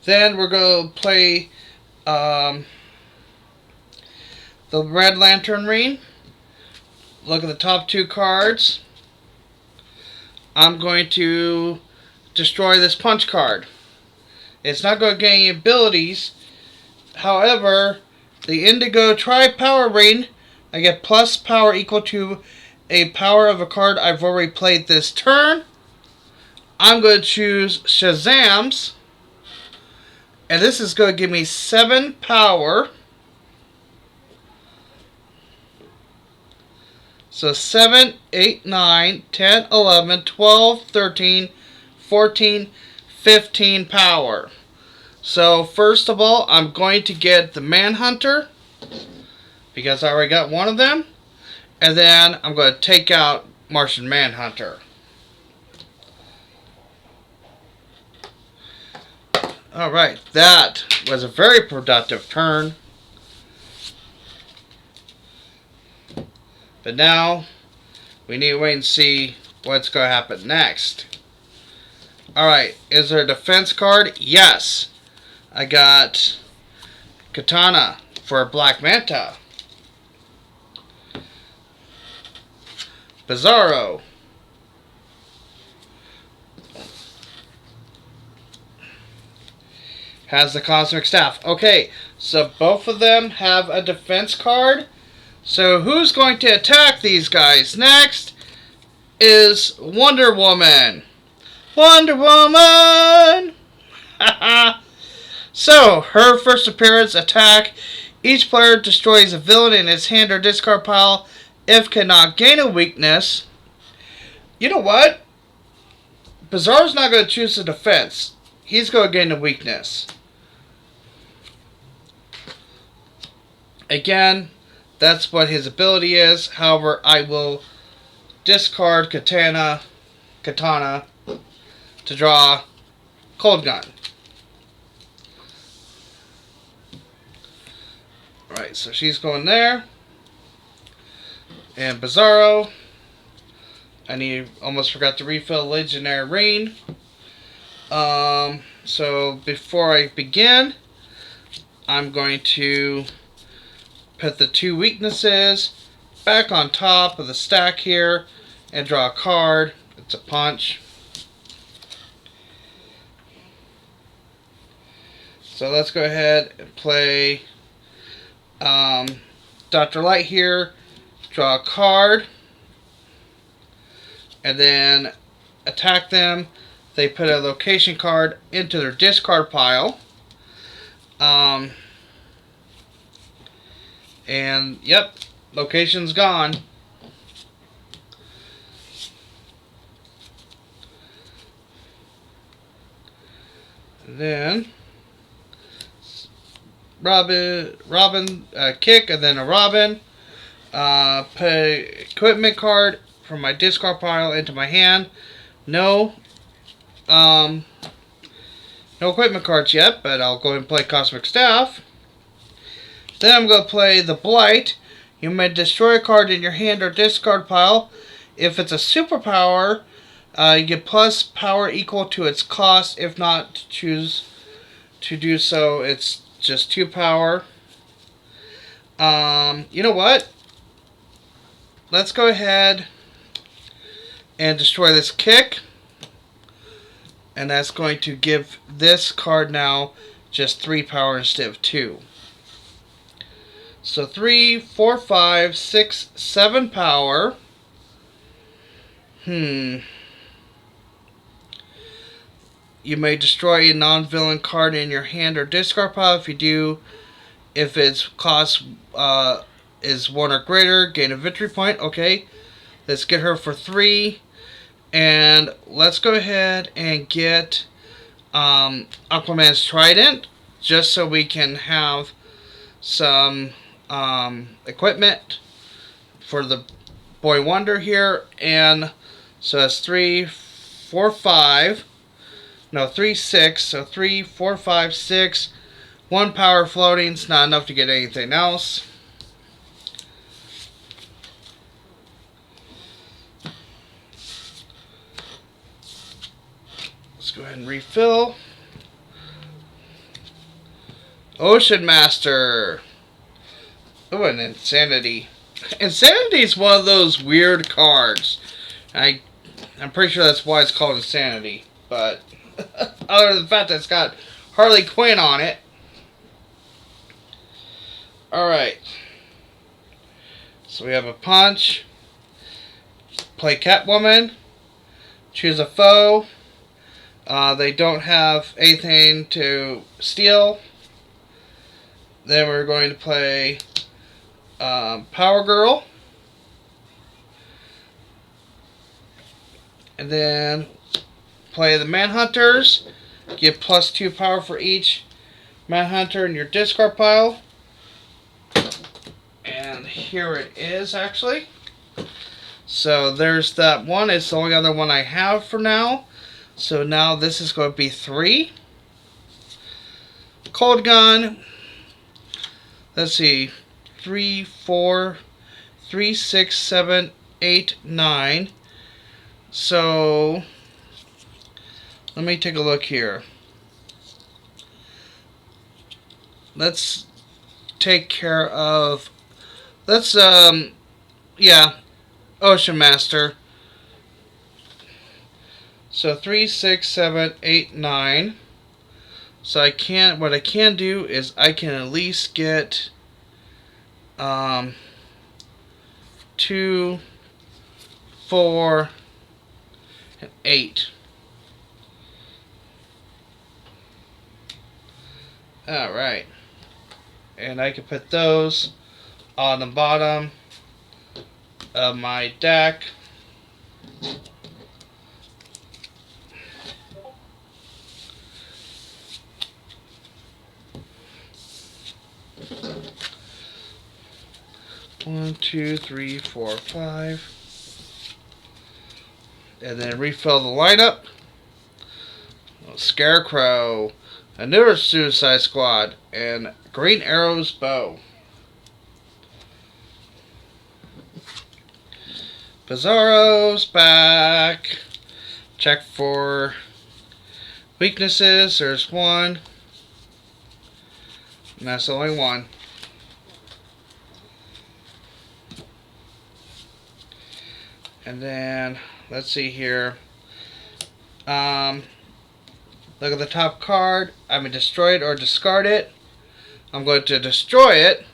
S1: Then we're going to play the Red Lantern Ring. Look at the top 2 cards. I'm going to destroy this punch card. It's not going to get any abilities. However, the Indigo Tri-Power Ring, I get plus power equal to a power of a card I've already played this turn. I'm going to choose Shazam's. And this is going to give me 7 power. So 7, 8, 9, 10, 11, 12, 13, 14, 15 power. So first of all, I'm going to get the Manhunter, because I already got one of them. And then I'm going to take out Martian Manhunter. Alright, that was a very productive turn. But now, we need to wait and see what's going to happen next. Alright, is there a defense card? Yes. I got Katana for Black Manta. Bizzaro. Has the Cosmic Staff. Okay, so both of them have a defense card. So who's going to attack these guys? Next is Wonder Woman. Wonder Woman! So, her first appearance attack. Each player destroys a villain in his hand or discard pile if cannot gain a weakness. You know what? Bizzaro's not going to choose the defense. He's going to gain a weakness. Again, that's what his ability is. However, I will discard Katana to draw Cold Gun. Alright, so she's there. And Bizzaro. Almost forgot to refill Legendary Ring. So before I begin, I'm going to put the 2 weaknesses back on top of the stack here and draw a card. It's a punch. So let's go ahead and play Dr. Light here, draw a card, and then attack them. They put a location card into their discard pile. And yep, location's gone. And then Robin kick, and then a Robin. Put an equipment card from my discard pile into my hand. No equipment cards yet, but I'll go ahead and play Cosmic Staff. Then I'm going to play the Blight. You may destroy a card in your hand or discard pile. If it's a superpower, you get plus power equal to its cost. If not, choose to do so. It's just 2 power. You know what? Let's go ahead and destroy this kick. And that's going to give this card now just 3 power instead of 2. So 3, 4, 5, 6, 7 power. You may destroy a non-villain card in your hand or discard pile. If you do, if its cost is 1 or greater, gain a victory point. Okay, let's get her for 3. And let's go ahead and get Aquaman's Trident, just so we can have some equipment for the Boy Wonder here. And so that's 3, 4, 5. No, 3, 6. So 3, 4, 5, 6. 1 power floating. It's not enough to get anything else. Let's go ahead and refill. Ocean Master. Oh, and Insanity. Insanity is one of those weird cards. I'm pretty sure that's why it's called Insanity. But other than the fact that it's got Harley Quinn on it. Alright. So we have a punch. Play Catwoman. Choose a foe. They don't have anything to steal. Then we're going to play Power Girl. And then play the Manhunters. Give +2 power for each Manhunter in your discard pile. And here it is, actually. So there's that one. It's the only other one I have for now. So now this is going to be 3. Cold Gun. Let's see. 3, 4, 3, 6, 7, 8, 9. So let me take a look here. Let's take care of, yeah, Ocean Master. So 3, 6, 7, 8, 9. So what I can do is I can at least get 2, 4, and 8. Alright. And I can put those on the bottom of my deck. One, 2, 3, 4, 5. And then refill the lineup. Scarecrow, another Suicide Squad, and Green Arrow's bow. Bizzaro's back. Check for weaknesses. There's one. And that's the only one. And then, let's see here. Look at the top card. I'm going to destroy it or discard it. I'm going to destroy it.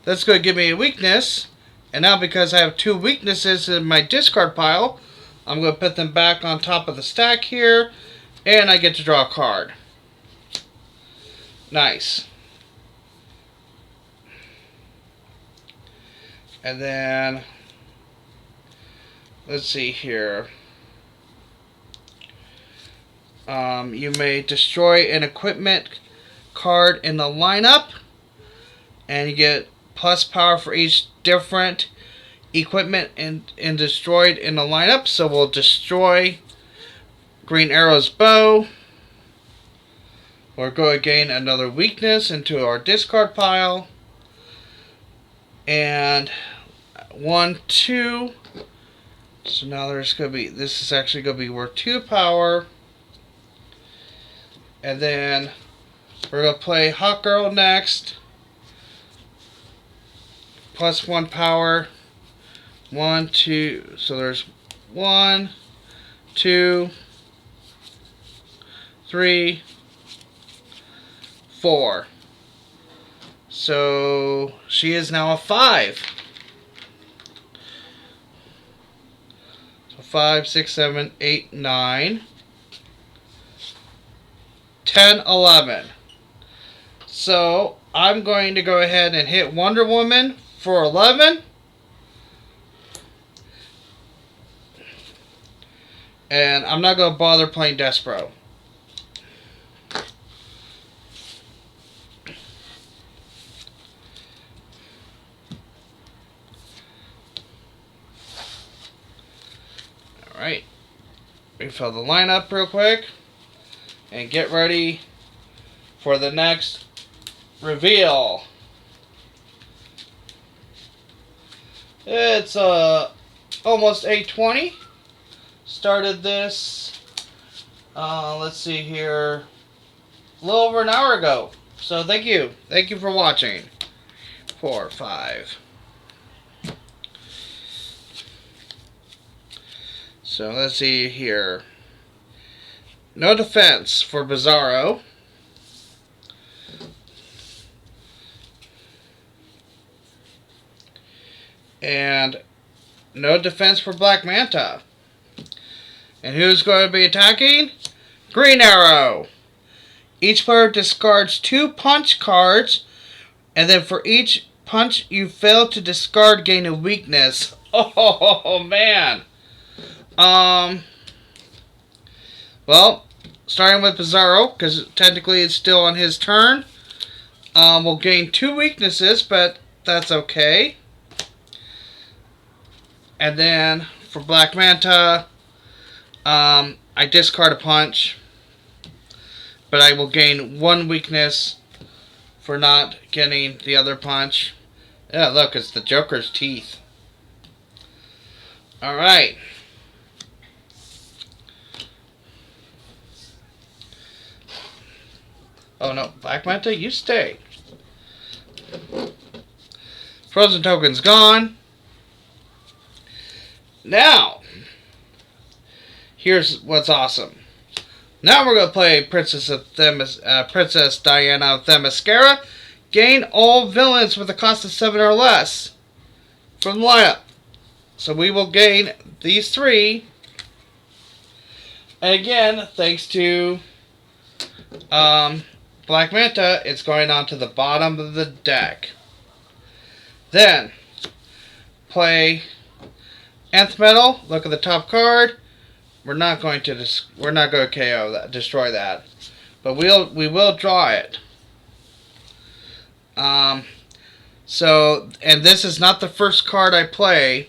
S1: That's going to give me a weakness. And now because I have 2 weaknesses in my discard pile, I'm going to put them back on top of the stack here. And I get to draw a card. Nice. And then, let's see here. You may destroy an equipment card in the lineup, and you get plus power for each different equipment and destroyed in the lineup. So we'll destroy Green Arrow's bow. We're going to gain another weakness into our discard pile. And 1, 2. So now there's going to be, this is actually going to be worth 2 power. And then we're going to play Hot Girl next. +1 power. 1, 2. So there's 1, 2, 3, 4. So she is now a 5. So 5, 6, 7, 8, 9. 10, 11. So I'm going to go ahead and hit Wonder Woman for 11. And I'm not going to bother playing Despero. Alright. Refill the lineup real quick. And get ready for the next reveal. It's almost 8:20. Started this, let's see here, a little over an hour ago. So thank you. Thank you for watching. 4, 5. So let's see here. No defense for Bizzaro. And no defense for Black Manta. And who's going to be attacking? Green arrow. Each player discards 2 punch cards, and then for each punch you fail to discard, gain a weakness. Oh man. Well, starting with Bizzaro, because technically it's still on his turn. We'll gain 2 weaknesses, but that's okay. And then for Black Manta, I discard a punch, but I will gain 1 weakness for not getting the other punch. Yeah, look, it's the Joker's teeth. Alright. Oh no, Black Manta, you stay. Frozen token's gone. Now, here's what's awesome. Now we're going to play Princess Diana of Themyscira. Gain all villains with a cost of 7 or less from the lineup. So we will gain these 3. And again, thanks to Black Manta, it's going on to the bottom of the deck. Then, play Nth Metal. Look at the top card. We're not going to KO that, destroy that, but we will draw it. So, and this is not the first card I play,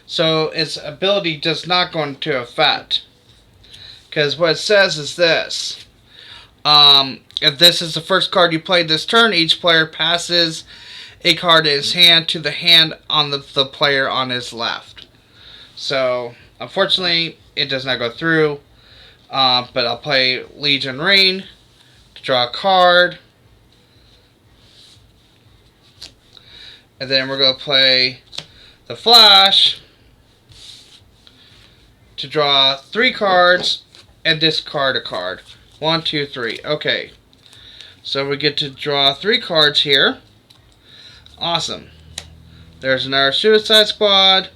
S1: so its ability does not go into effect. Because what it says is this: if this is the first card you played this turn, each player passes a card in his hand to the hand on the player on his left. So, unfortunately, it does not go through. But I'll play Legion Reign to draw a card. And then we're going to play the Flash to draw 3 cards and discard a card. 1, 2, 3. Okay. So we get to draw 3 cards here. Awesome. There's another Suicide Squad.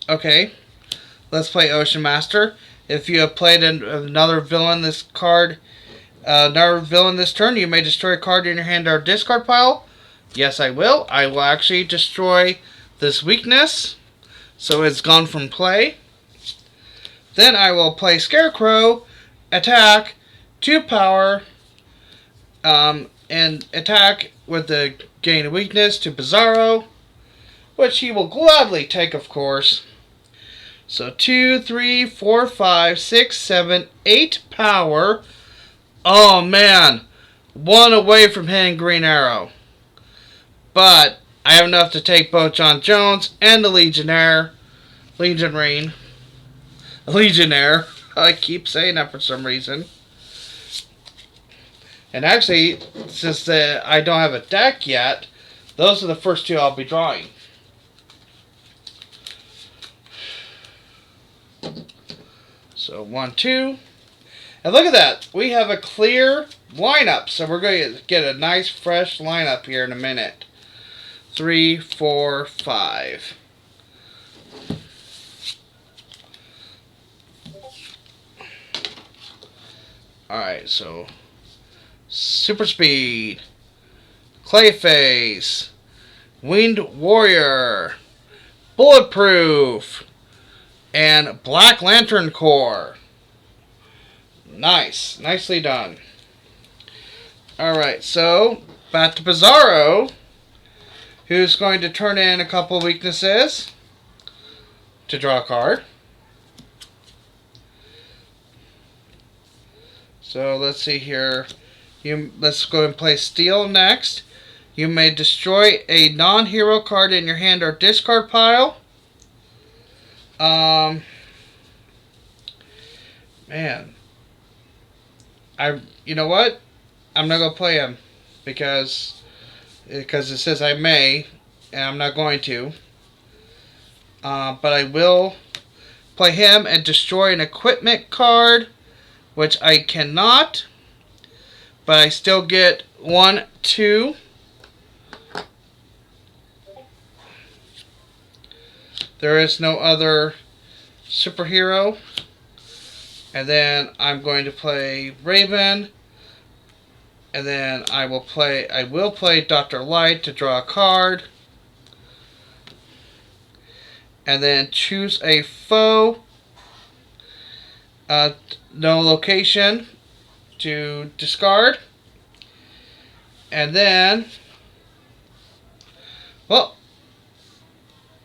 S1: Okay. Let's play Ocean Master. If you have played another villain this turn, you may destroy a card in your hand or discard pile. Yes, I will. I will actually destroy this weakness, so it's gone from play. Then I will play Scarecrow, attack, 2 power, and attack with the gain of weakness to Bizzaro, which he will gladly take, of course. So 2, 3, 4, 5, 6, 7, 8 power. Oh man, 1 away from hitting Green Arrow. But I have enough to take both John Jones and the Legionnaire. Legionnaire. I keep saying that for some reason. And actually, since I don't have a deck yet, those are the first 2 I'll be drawing. So 1, 2. And look at that. We have a clear lineup. So we're going to get a nice fresh lineup here in a minute. 3, 4, 5. Alright, so Super Speed, Clayface, Winged Warrior, Bulletproof, and Black Lantern Corps. Nice. Nicely done. Alright, so back to Bizzaro, who's going to turn in a couple of weaknesses to draw a card. So let's see here. Let's go and play Steel next. You may destroy a non-hero card in your hand or discard pile. Man. You know what? I'm not going to play him because it says I may, and I'm not going to. But I will play him and destroy an equipment card, which I cannot. But I still get 1, 2. There is no other superhero. And then I'm going to play Raven. And then I will play Dr. Light to draw a card. And then choose a foe. No location to discard. And then, well,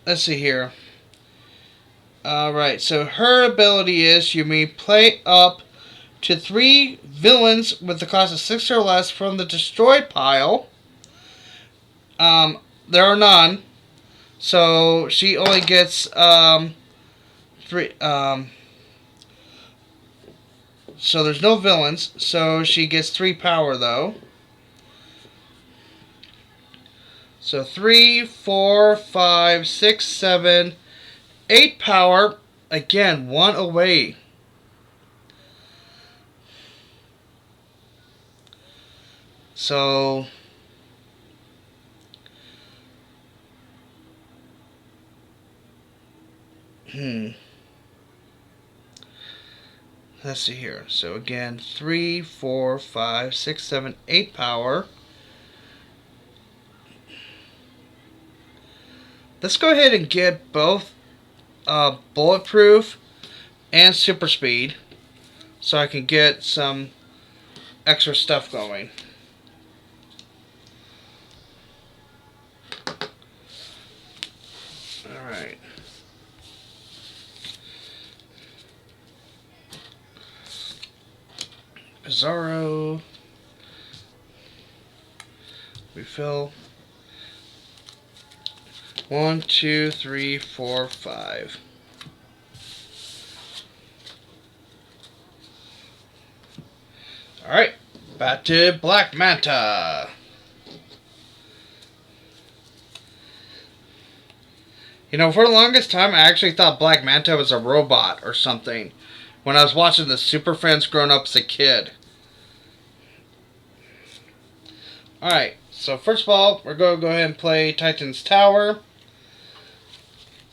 S1: let's see here. Alright, so her ability is you may play up to 3 villains with the cost of 6 or less from the destroyed pile. There are none. So she only gets 3. So there's no villains. So she gets 3 power though. So 3, 4, 5, 6, 7, 8 power. Again, 1 away. So let's see here. So again, 3, 4, 5, 6, 7, 8 power. Let's go ahead and get both bulletproof and super speed so I can get some extra stuff going. Alright. Bizzaro. Refill. 1, 2, 3, 4, 5. Alright, back to Black Manta. You know, for the longest time, I actually thought Black Manta was a robot or something when I was watching the Super Friends growing up as a kid. Alright, so first of all, we're going to go ahead and play Titan's Tower.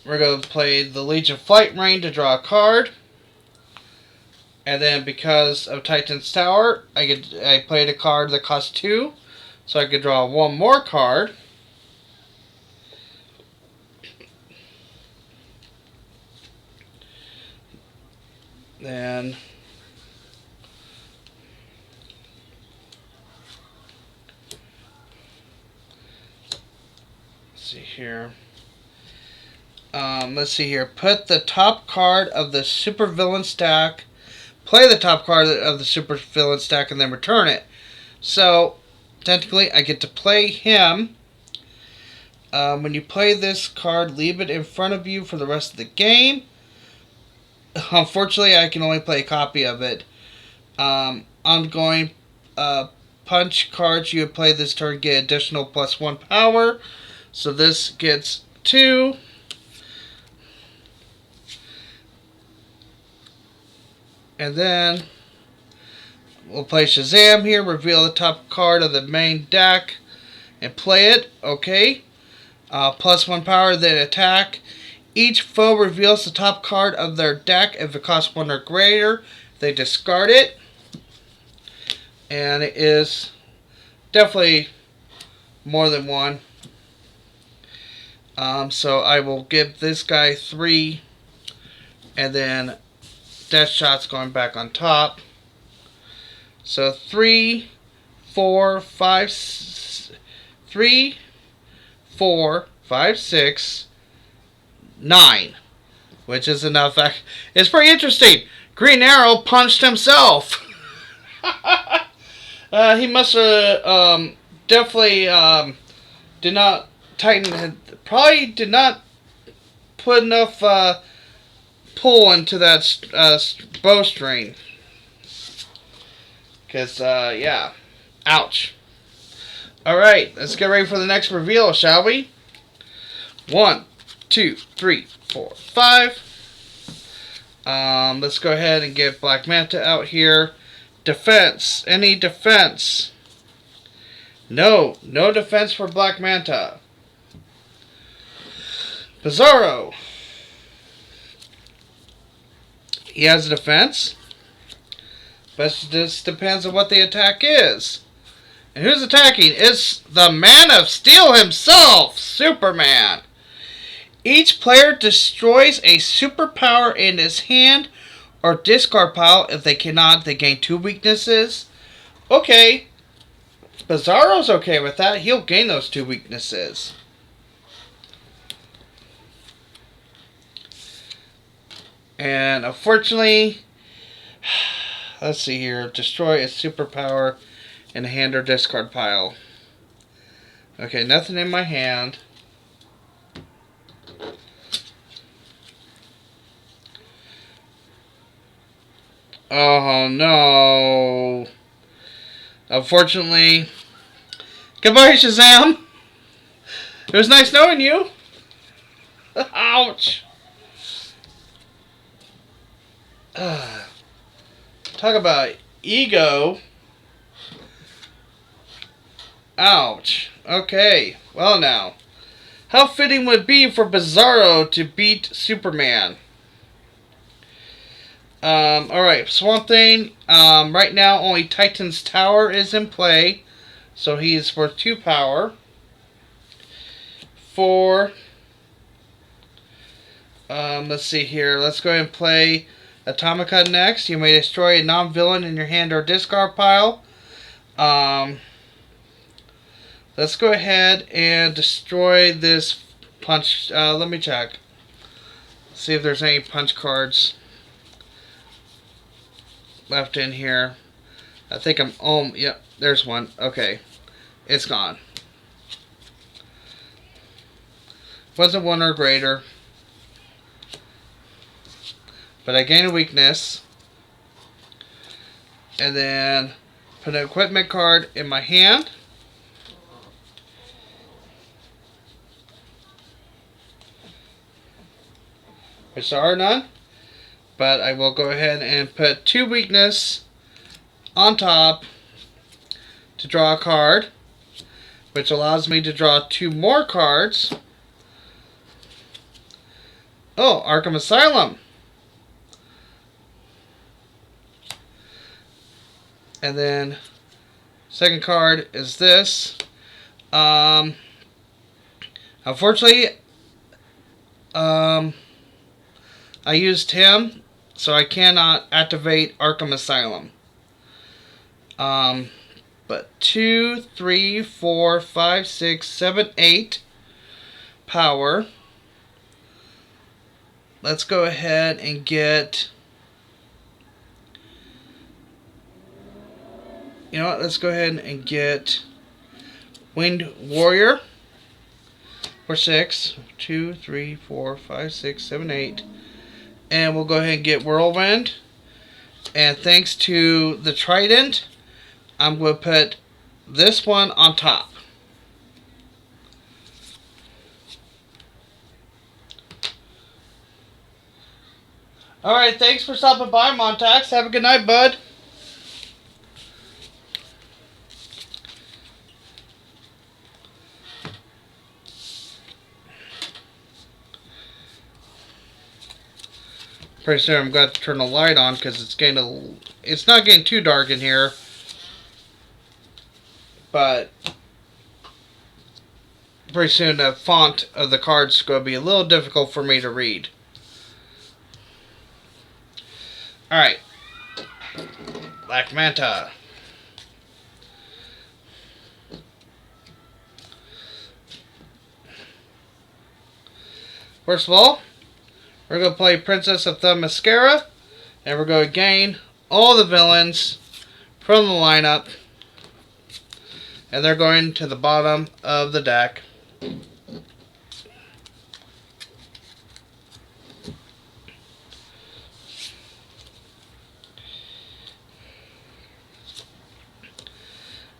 S1: We're going to play the Legion Flight Rain to draw a card. And then because of Titan's Tower, I played a card that costs 2. So I could draw 1 more card. Then let's see here. Let's see here. Put the top card of the super villain stack. Play the top card of the super villain stack and then return it. So technically, I get to play him. When you play this card, leave it in front of you for the rest of the game. Unfortunately, I can only play a copy of it. Ongoing punch cards you would play this turn get additional +1 power. So this gets 2. And then we'll play Shazam here, reveal the top card of the main deck, and play it. Okay. +1 power, then attack. Each foe reveals the top card of their deck if it costs 1 or greater. They discard it. And it is definitely more than 1. So I will give this guy 3. And then Death Shot's going back on top. So 3, 4, 5, 3, 4, 5, 6, 9. Which is enough. It's pretty interesting. Green Arrow punched himself. He must have definitely did not tighten. Probably did not put enough pull into that bowstring. Because, yeah. Ouch. Alright, let's get ready for the next reveal, shall we? 1, 2, 3, 4, 5. Let's go ahead and get Black Manta out here. Defense. Any defense? No. No defense for Black Manta. Bizzaro. He has a defense, but it just depends on what the attack is. And who's attacking? It's the Man of Steel himself, Superman. Each player destroys a superpower in his hand or discard pile. If they cannot, they gain 2 weaknesses. Okay. Bizzaro's okay with that. He'll gain those 2 weaknesses. And unfortunately, let's see here. Destroy a superpower in a hand or discard pile. Okay, nothing in my hand. Oh no. Unfortunately. Goodbye, Shazam. It was nice knowing you. Ouch. Talk about ego. Ouch. Okay. Well now. How fitting would it be for Bizzaro to beat Superman? Alright, Swamp Thing. Right now only Titan's Tower is in play. So he's worth 2 power. For let's see here. Let's go ahead and play Atomica next. You may destroy a non-villain in your hand or discard pile. Let's go ahead and destroy this punch. Let me check. See if there's any punch cards left in here. I think I'm... Oh, yep, there's one. Okay. It's gone. Wasn't 1 or greater. But I gain a weakness. And then put an equipment card in my hand. Which there are none. But I will go ahead and put 2 weakness on top to draw a card, which allows me to draw 2 more cards. Oh, Arkham Asylum. And then second card is this. Unfortunately, I used him, so I cannot activate Arkham Asylum. But 2, 3, 4, 5, 6, 7, 8 power. Let's go ahead and get... You know what? Let's go ahead and get Winged Warrior for 6. 2, 3, 4, 5, 6, 7, 8. And we'll go ahead and get Whirlwind. And thanks to the Trident, I'm going to put this one on top. Alright, thanks for stopping by, Montax. Have a good night, bud. Pretty soon I'm going to turn the light on because it's not getting too dark in here. But pretty soon the font of the card's going to be a little difficult for me to read. Alright. Black Manta. First of all, we're going to play Princess of Themyscira, and we're going to gain all the villains from the lineup, and they're going to the bottom of the deck.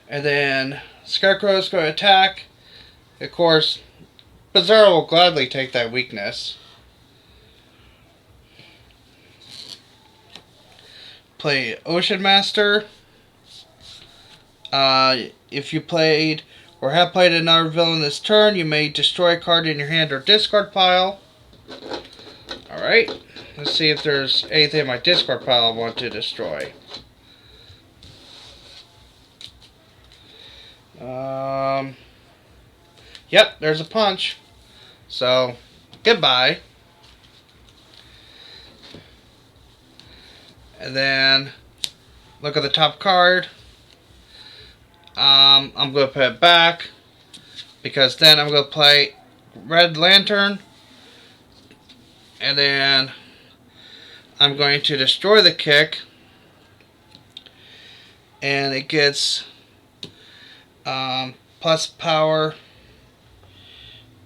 S1: And then Scarecrow is going to attack. Of course, Bizzaro will gladly take that weakness. Play Ocean Master. If you played or have played another villain this turn, you may destroy a card in your hand or discard pile. Alright, let's see if there's anything in my discard pile I want to destroy. Yep, there's a punch. So, goodbye. And then, look at the top card. I'm going to put it back, because then I'm going to play Red Lantern. And then I'm going to destroy the kick. And it gets plus power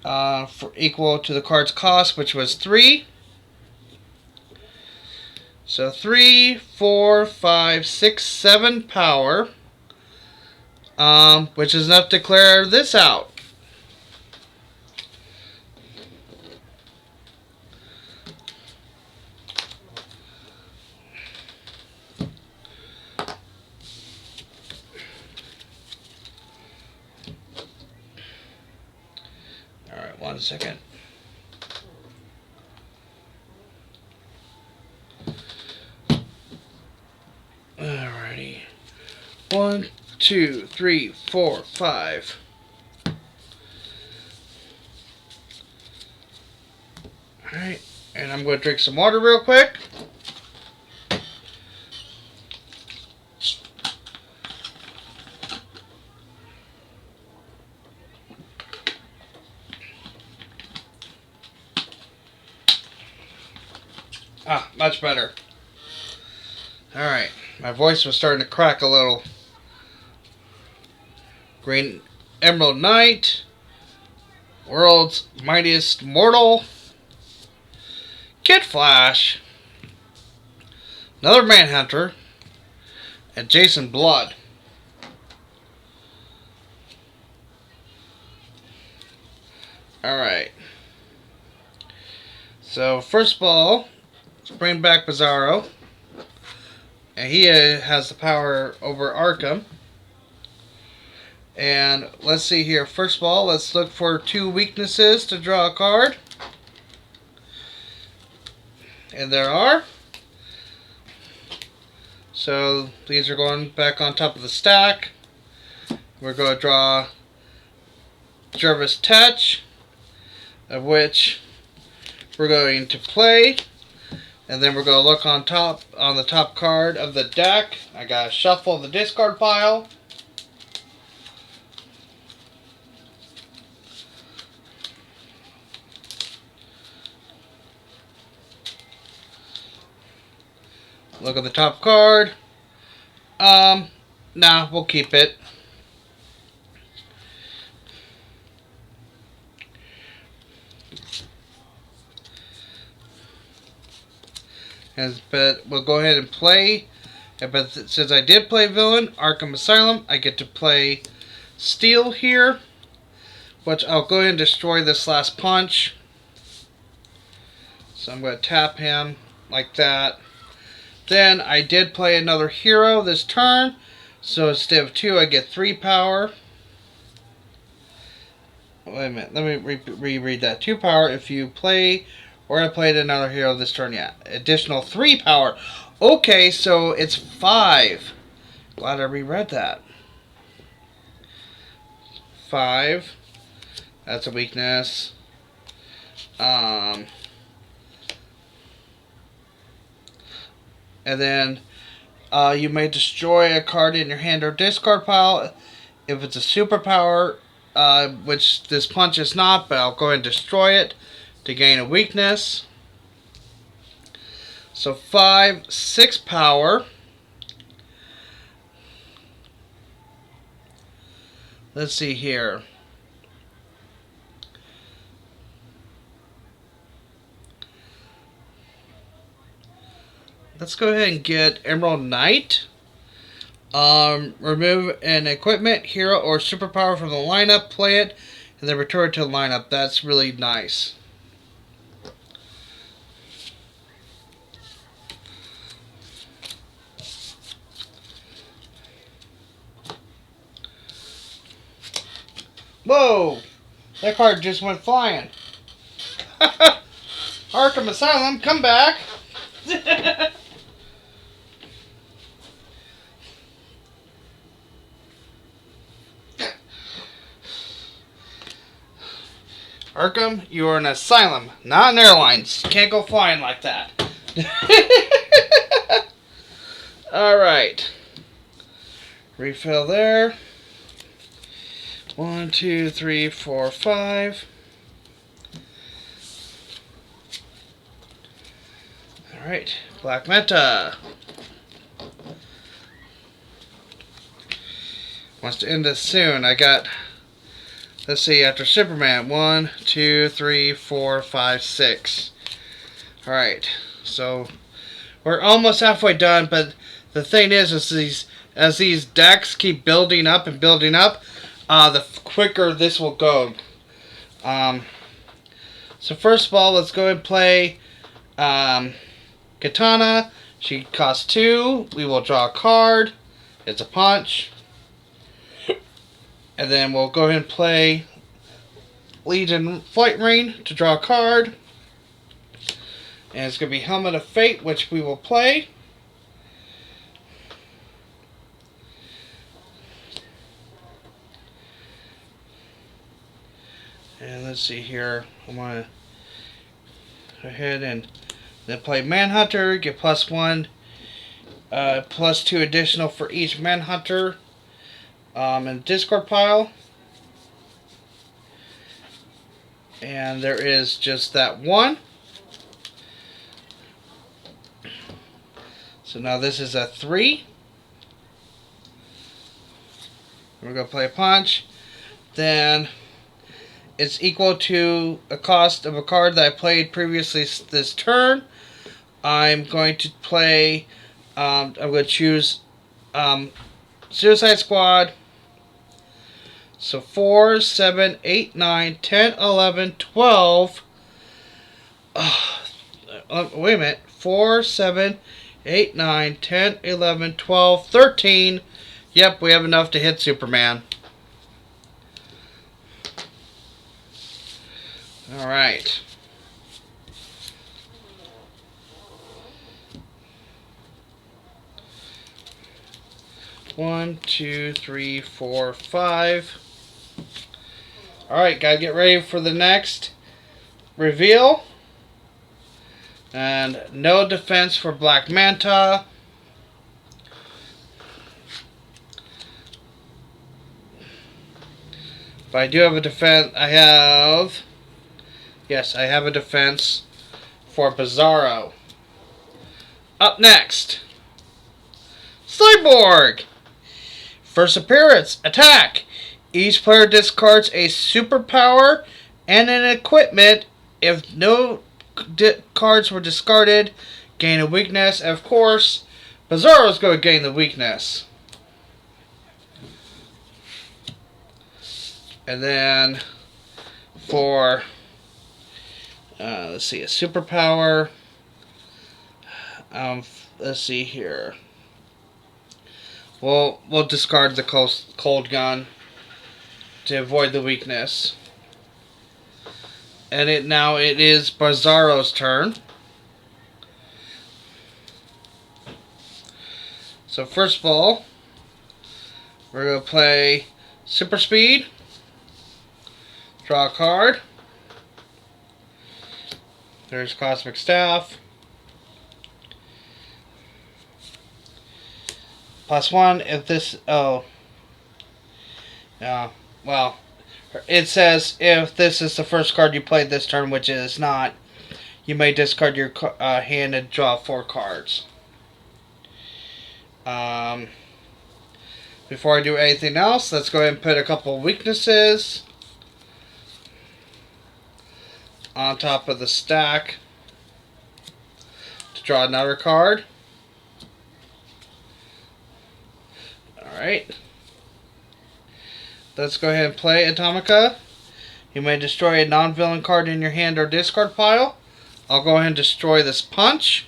S1: for equal to the card's cost, which was 3. So 3, 4, 5, 6, 7 power, which is enough to clear this out. Alright, 1 second. Alrighty. 1, 2, 3, 4, 5. Alright, and I'm going to drink some water real quick. Ah, much better. Alright, my voice was starting to crack a little. Green Emerald Knight, World's Mightiest Mortal, Kid Flash, another Manhunter, and Jason Blood. Alright. So, first of all, let's bring back Bizzaro. And he has the power over Arkham. And let's see here. First of all, let's look for 2 weaknesses to draw a card. And there are. So these are going back on top of the stack. We're going to draw Jervis Touch, of which we're going to play. And then we're going to look on the top card of the deck. I got to shuffle the discard pile. Look at the top card. Nah, we'll keep it. But we'll go ahead and play. But since I did play Villain, Arkham Asylum, I get to play Steel here. Which I'll go ahead and destroy this last punch. So I'm going to tap him like that. Then I did play another hero this turn. So instead of 2, I get 3 power. Wait a minute. Let me reread that. 2 power if you play, or I played another hero this turn. Yeah. Additional 3 power. Okay, so it's 5. Glad I reread that. 5. That's a weakness. And then you may destroy a card in your hand or discard pile if it's a superpower, which this punch is not, but I'll go ahead and destroy it to gain a weakness. So 5, 6 power. Let's see here. Let's go ahead and get Emerald Knight. Remove an equipment, hero, or superpower from the lineup, play it, and then return it to the lineup. That's really nice. Whoa! That card just went flying. Arkham Asylum, come back. Arkham, you are an asylum, not an airline. You can't go flying like that. Alright. Refill there. 1, 2, 3, 4, 5. Alright. Black Manta. Wants to end this soon. I got, let's see, after Superman, 1, 2, 3, 4, 5, 6. Alright. So we're almost halfway done, but the thing is as these decks keep building up and building up, the quicker this will go. So first of all, let's go and play Katana. She costs 2. We will draw a card. It's a punch. And then we'll go ahead and play Legion Flight Ring to draw a card. And it's going to be Helmet of Fate, which we will play. And let's see here. I'm going to go ahead and then play Manhunter. Get +1, +2 additional for each Manhunter in discard pile. And there is just that one. So now this is a 3. We're going to play a punch. Then it's equal to a cost of a card that I played previously this turn. I'm going to play, I'm going to choose Suicide Squad. So 4, 7, 8, 9, 10, 11, 12. Wait a minute. 4, 7, 8, 9, 10, 11, 12, 13. Yep, we have enough to hit Superman. Alright. One, 2, 3, 4, 5. Alright, gotta get ready for the next reveal. And no defense for Black Manta. But I do have a defense. Yes, I have a defense for Bizzaro. Up next, Cyborg. First appearance, attack. Each player discards a superpower and an equipment. If no cards were discarded, gain a weakness. And of course, Bizzaro's going to gain the weakness. And then for, let's see, a superpower. Let's see here. We'll discard the cold gun to avoid the weakness. And now it is Bizzaro's turn. So first of all, we're going to play Super Speed. Draw a card. There's Cosmic Staff. +1 if this... Oh. Yeah. Well, it says if this is the first card you played this turn, which it is not, you may discard your hand and draw 4 cards. Before I do anything else, let's go ahead and put a couple of weaknesses on top of the stack to draw another card. Alright. Let's go ahead and play Atomica. You may destroy a non-villain card in your hand or discard pile. I'll go ahead and destroy this punch.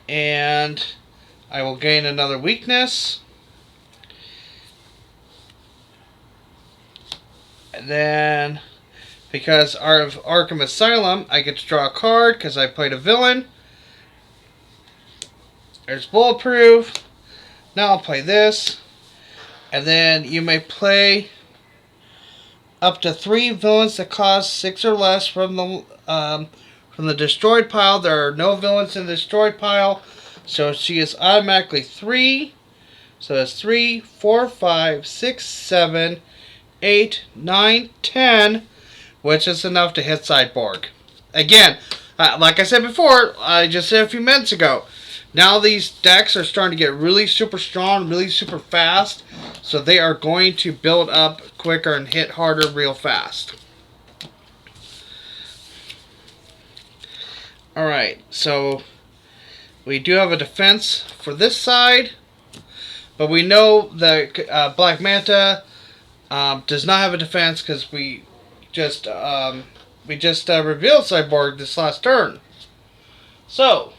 S1: And I will gain another weakness. And then Because out of Arkham Asylum, I get to draw a card because I played a villain. There's Bulletproof. Now I'll play this. And then you may play up to 3 villains that cost 6 or less from the destroyed pile. There are no villains in the destroyed pile. So she is automatically 3. So that's 3, 4, 5, 6, 7, 8, 9, 10. Which is enough to hit sideboard. Again, like I said before, I just said a few minutes ago, now these decks are starting to get really super strong, really super fast, so they are going to build up quicker and hit harder real fast. Alright, so we do have a defense for this side, but we know that Black Manta does not have a defense because we just revealed sideboard this last turn. So,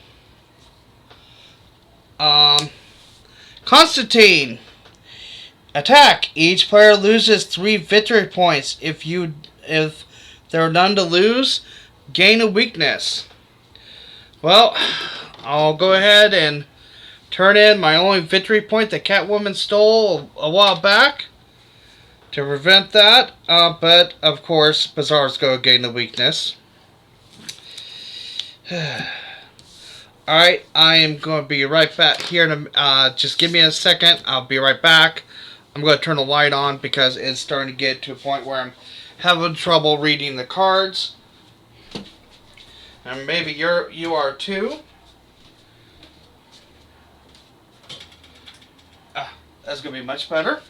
S1: Constantine, attack. Each player loses 3 victory points. If there are none to lose, gain a weakness. Well, I'll go ahead and turn in my only victory point that Catwoman stole a while back to prevent that, but of course, Bizzar's going to gain the weakness. Alright, I am going to be right back here. Just give me a second. I'll be right back. I'm going to turn the light on because it's starting to get to a point where I'm having trouble reading the cards. And maybe you are too. That's going to be much better.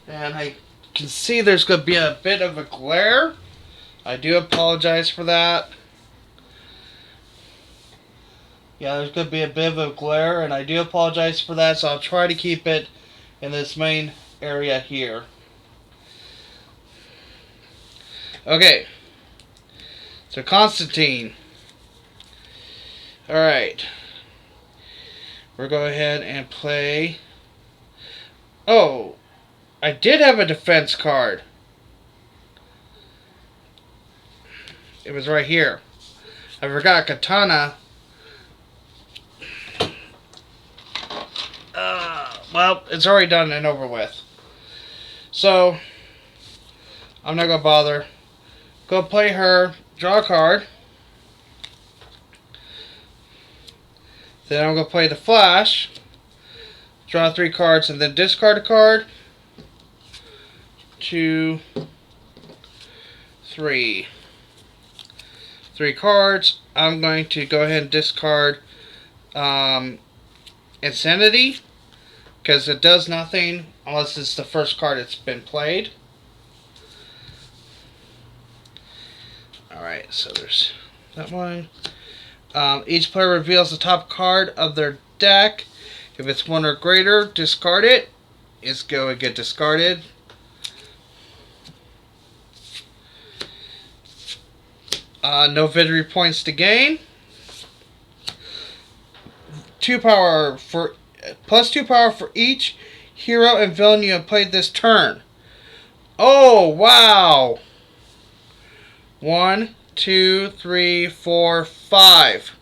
S1: And I can see there's going to be a bit of a glare. I do apologize for that. Yeah, there's going to be a bit of a glare, and I do apologize for that, so I'll try to keep it in this main area here. Okay. So, Constantine. Alright. We're going to go ahead and play... Oh, I did have a defense card. It was right here. I forgot Katana. Well, it's already done and over with. So, I'm not going to bother. Go play her, draw a card. Then I'm going to play the Flash. Draw 3 cards and then discard a card. 2, 3. 3 cards. I'm going to go ahead and discard Insanity, because it does nothing unless it's the first card that's been played. Alright, so there's that one. Each player reveals the top card of their deck. If it's 1 or greater, discard it. It's going to get discarded. No victory points to gain. 2 power for plus 2 power for each hero and villain you have played this turn. Oh wow! 1, 2, 3, 4, 5.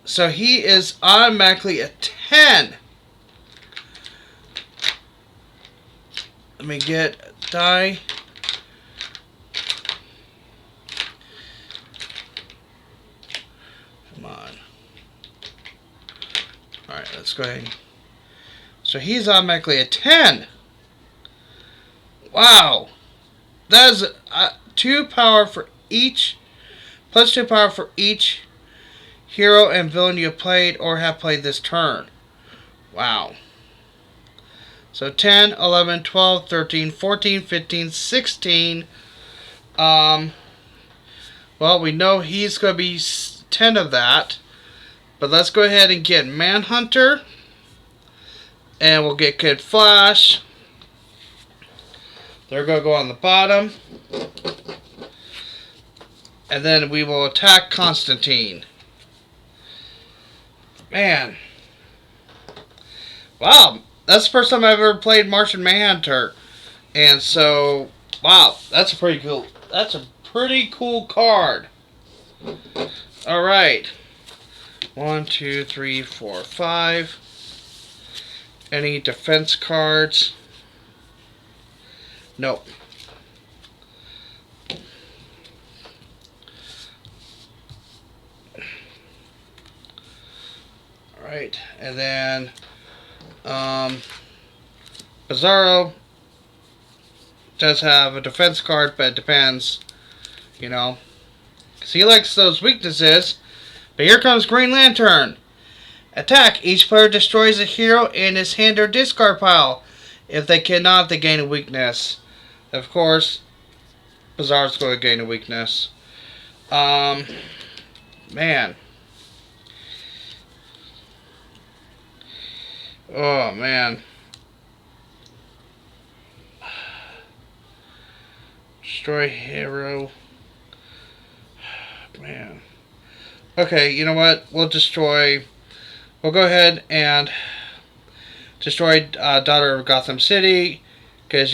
S1: So he is automatically a 10. Let me get a die. Come on. Alright, let's go ahead. So he's automatically a 10. Wow. That is 2 power for each, plus 2 power for each hero and villain you have played or have played this turn. Wow. So 10, 11, 12, 13, 14, 15, 16. Well, we know he's going to be 10 of that. But let's go ahead and get Manhunter. And we'll get Kid Flash. They're going to go on the bottom. And then we will attack Constantine. Man. Wow, that's the first time I've ever played Martian Manhunter. And so, wow, that's a pretty cool. That's a pretty cool card. All right, 1, 2, 3, 4, 5. Any defense cards? Nope. All right, and then Bizzaro does have a defense card, but it depends, you know, because he likes those weaknesses. But here comes Green Lantern. Attack. Each player destroys a hero in his hand or discard pile. If they cannot, they gain a weakness. Of course, Bizarro's going to gain a weakness. Man. Oh, man. Destroy hero. Man. Okay, you know what? We'll go ahead and destroy Daughter of Gotham City. Because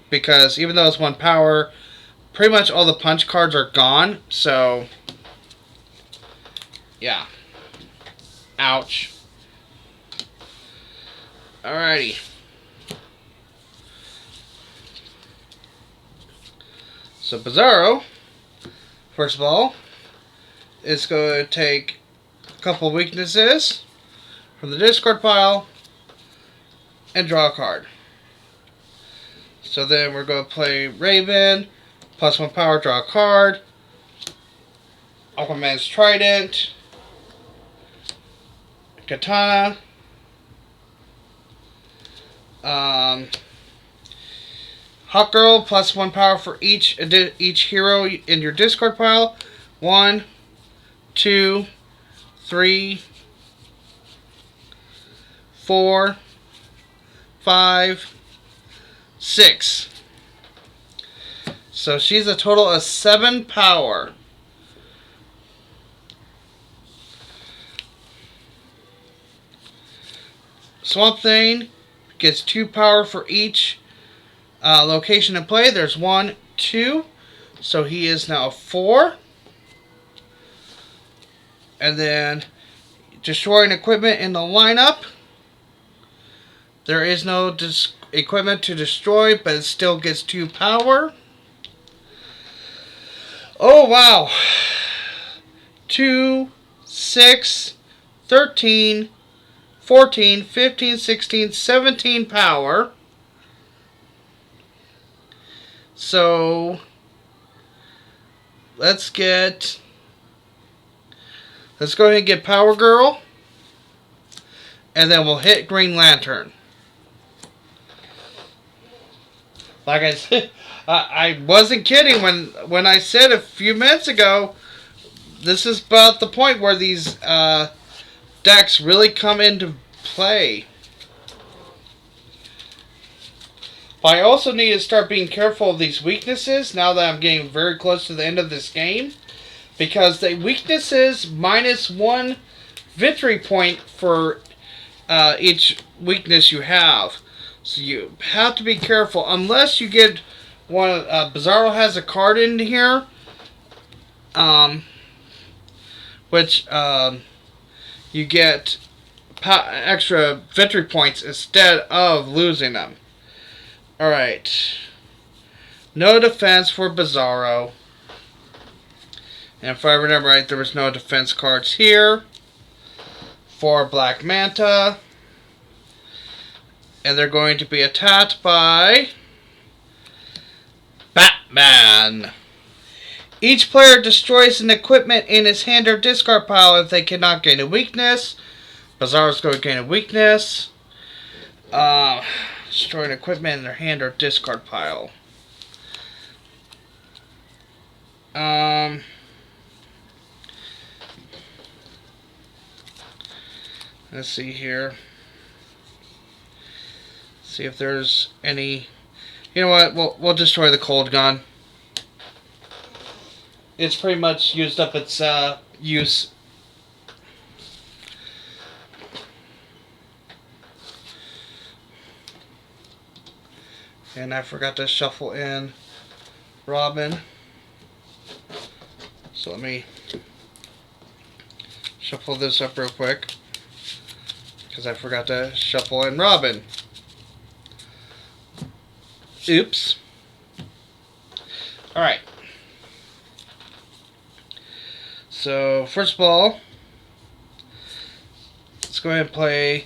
S1: because even though it's 1 power, pretty much all the punch cards are gone. So, yeah. Ouch. Alrighty. So Bizzaro, first of all, is going to take a couple weaknesses from the discard pile and draw a card. So then we're going to play Raven, plus 1 power, draw a card. Aquaman's Trident, Katana, Hawk Girl, plus 1 power for each hero in your discard pile. 1, 2, 3, 4, 5, 6. So she's a total of 7 power. Swamp Thing gets 2 power for each location in play. There's 1, 2. So he is now 4. And then destroying equipment in the lineup. There is no equipment to destroy, but it still gets 2 power. Oh, wow. 2, 6, 13, 14, 15, 16, 17 power. So, let's go ahead and get Power Girl. And then we'll hit Green Lantern. Like I said, I wasn't kidding when I said a few minutes ago, this is about the point where these decks really come into play. But I also need to start being careful of these weaknesses now that I'm getting very close to the end of this game. Because the weaknesses -1 victory point for each weakness you have. So you have to be careful. Unless you get one, Bizzaro has a card in here. Which you get extra victory points instead of losing them. Alright. No defense for Bizzaro. And if I remember right, there was no defense cards here for Black Manta. And they're going to be attacked by Batman. Each player destroys an equipment in his hand or discard pile if they cannot gain a weakness. Bizzaro's going to gain a weakness. Destroying equipment in their hand or discard pile. Let's see here. See if there's any. You know what? We'll destroy the cold gun. It's pretty much used up its use. And I forgot to shuffle in Robin. So let me shuffle this up real quick, because I forgot to shuffle in Robin. Oops. Alright. So, first of all, let's go ahead and play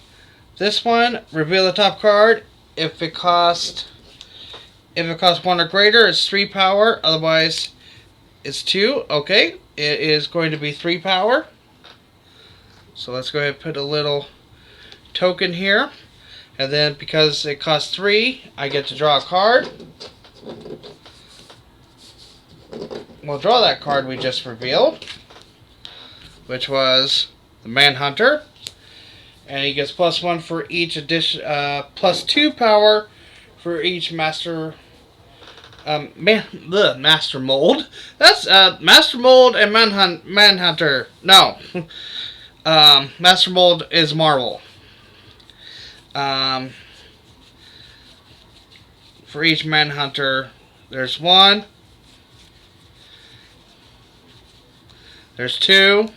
S1: this one. Reveal the top card. If it costs 1 or greater, it's 3 power. Otherwise, it's 2. Okay. It is going to be 3 power. So let's go ahead and put a little token here. And then because it costs 3, I get to draw a card. We'll draw that card we just revealed, which was the Manhunter. And he gets +1 for each addition, +2 power for each master master mold. That's master mold and Manhunter. No. Master mold is Marvel. For each Manhunter, there's 1. There's 2.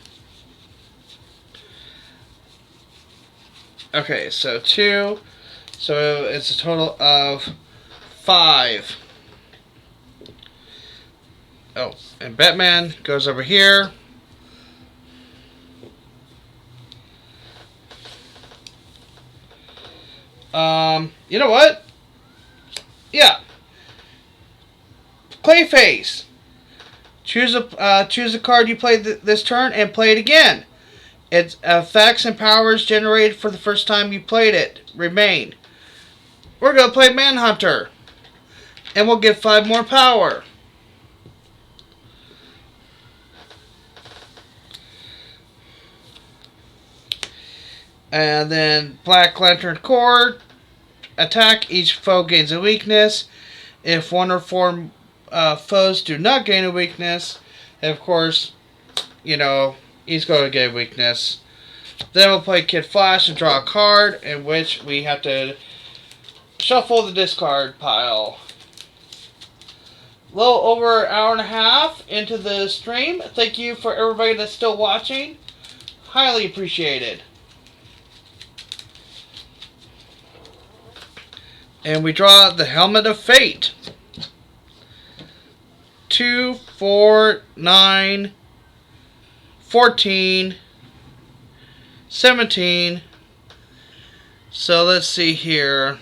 S1: Okay, so 2. So it's a total of 5. Oh, and Batman goes over here. You know what? Yeah. Clayface. Choose a card you played this turn and play it again. Its effects and powers generated for the first time you played it remain. We're going to play Manhunter. And we'll get 5 more power. And then Black Lantern Core. Attack. Each foe gains a weakness. If 1 or 4 foes do not gain a weakness, and of course, you know, he's going to get a weakness. Then we'll play Kid Flash and draw a card, in which we have to shuffle the discard pile. A little over an hour and a half into the stream. Thank you for everybody that's still watching. Highly appreciated. And we draw the Helmet of Fate. 2, 4, 9, 14, 17. So let's see here.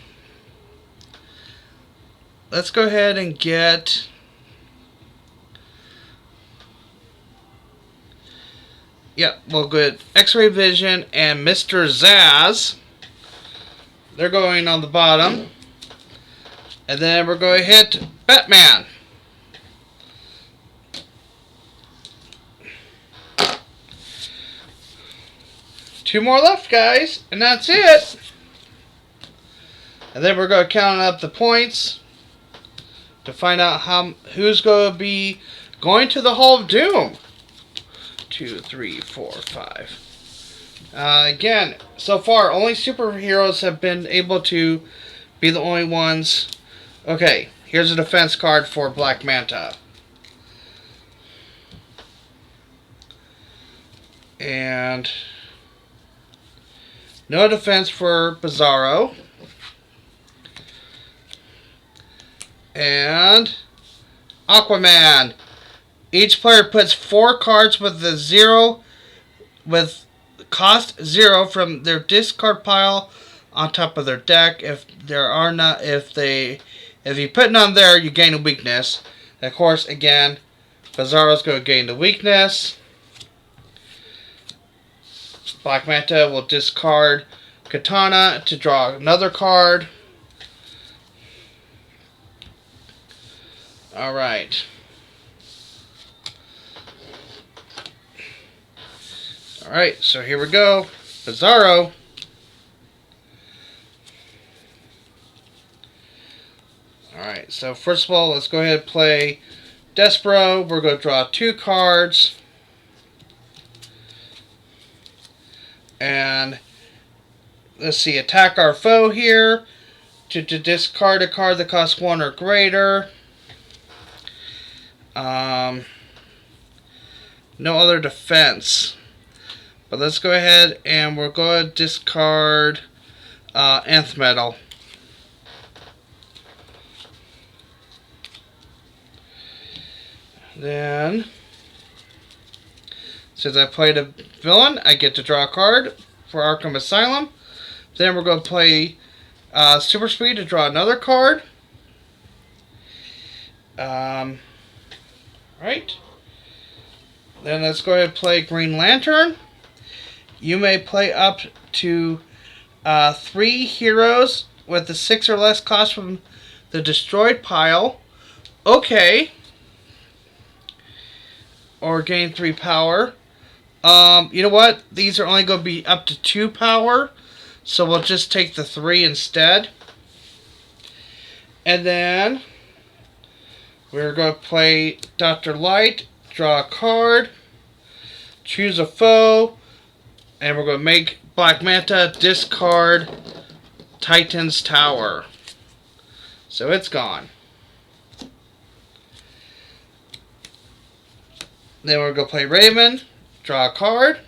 S1: Let's go ahead and get... Yeah, we'll get X-Ray Vision and Mr. Zaz. They're going on the bottom. And then we're going to hit Batman. Two more left, guys, and that's it. And then we're going to count up the points to find out who's going to be going to the Hall of Doom. 2, 3, 4, 5. Again, so far, only superheroes have been able to be the only ones. Okay, here's a defense card for Black Manta. And no defense for Bizzaro. And Aquaman. Each player puts 4 cards with cost 0 from their discard pile on top of their deck. If you put none there, you gain a weakness. And of course, again, Bizzaro's going to gain the weakness. Black Manta will discard Katana to draw another card. Alright. Alright, so here we go. Bizzaro. Alright, so first of all, let's go ahead and play Despero. We're going to draw 2 cards. And let's see, attack our foe here. to discard a card that costs 1 or greater. No other defense. But let's go ahead and we're going to discard Nth Metal. Then, since I played a villain, I get to draw a card for Arkham Asylum. Then we're going to play Super Speed to draw another card. Right. Then let's go ahead and play Green Lantern. You may play up to 3 heroes with the 6 or less cost from the destroyed pile. Okay. Or gain 3 power. You know what? These are only going to be up to 2 power. So we'll just take the 3 instead. And then we're going to play Dr. Light. Draw a card. Choose a foe. And we're going to make Black Manta discard Titan's Tower. So it's gone. Then we're going to play Raven. Draw a card.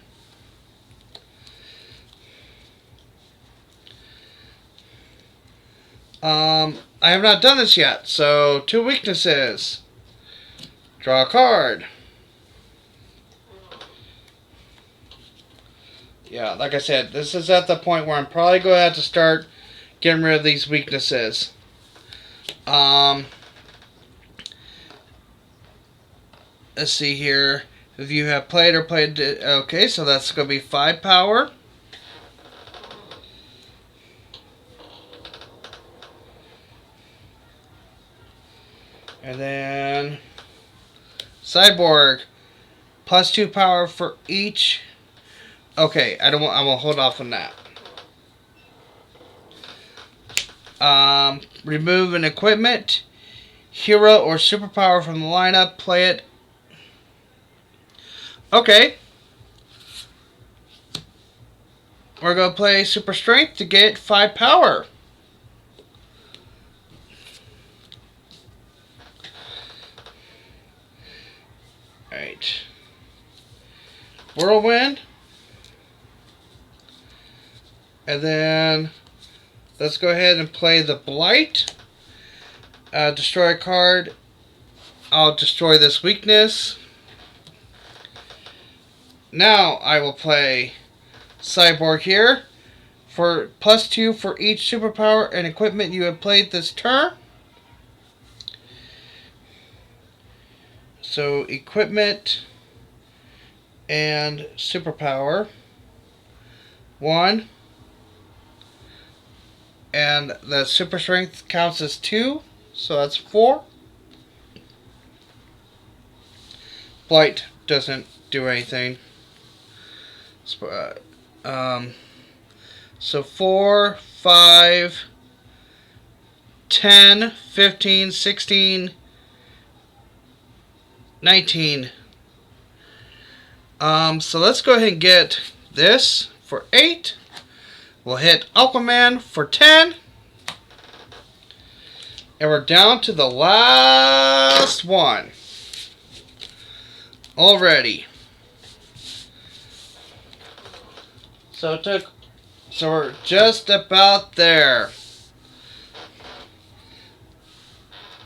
S1: I have not done this yet. So 2 weaknesses. Draw a card. Yeah, like I said, this is at the point where I'm probably going to have to start getting rid of these weaknesses. Let's see here. If you have played or played... Okay, so that's going to be 5 power. And then... Cyborg. Plus 2 power for each... Okay, I'm gonna hold off on that. Remove an equipment, hero, or superpower from the lineup. Play it. Okay. We're gonna play Super Strength to get 5 power. Alright. Whirlwind. And then let's go ahead and play the Blight. Destroy a card. I'll destroy this weakness. Now I will play Cyborg here. For plus 2 for each superpower and equipment you have played this turn. So equipment and superpower. 1. And the super strength counts as 2, so that's 4. Blight doesn't do anything. So 4, 5, 10, 15, 16, 19. So let's go ahead and get this for 8. We'll hit Aquaman for 10. And we're down to the last one. Already. So we're just about there.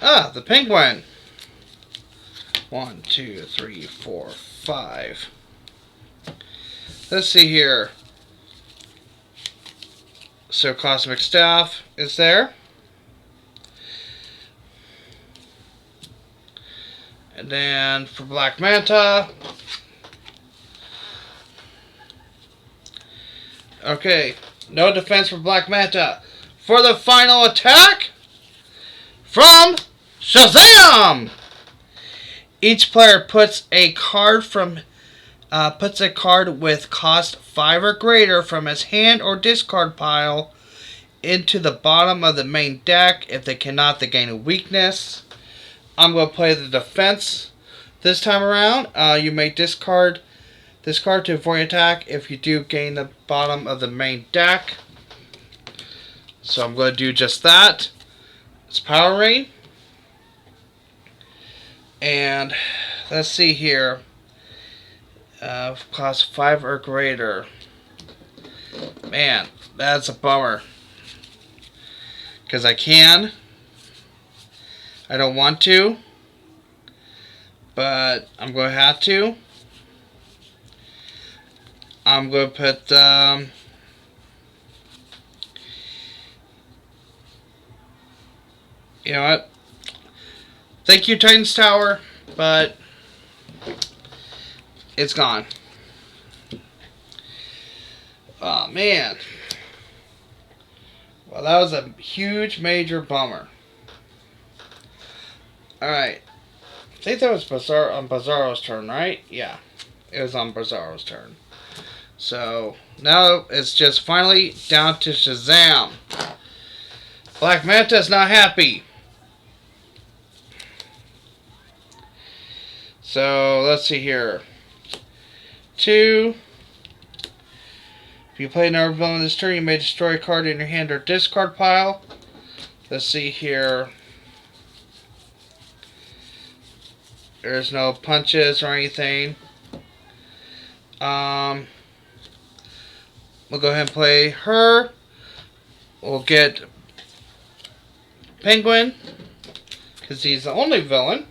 S1: Ah, the penguin. 1, 2, 3, 4, 5. Let's see here. So Cosmic Staff is there. And then for Black Manta. Okay, no defense for Black Manta. For the final attack from Shazam! Each player puts a card with cost 5 or greater from his hand or discard pile into the bottom of the main deck. If they cannot, they gain a weakness. I'm going to play the defense this time around. You may discard this card to avoid attack if you do gain the bottom of the main deck. So I'm going to do just that. It's Power Rain. And let's see here. Class 5 or greater. Man, that's a bummer. Because I can. I don't want to. But I'm going to have to. I'm going to put... you know what? Thank you, Titan's Tower. But... it's gone. Oh, man. Well, that was a huge, major bummer. Alright. I think that was Bizzaro's turn, right? Yeah. It was on Bizzaro's turn. So, now it's just finally down to Shazam. Black Manta is not happy. So, let's see here. 2. If you play another villain this turn, you may destroy a card in your hand or discard pile. Let's see here. There's no punches or anything. We'll go ahead and play her. We'll get Penguin, because he's the only villain.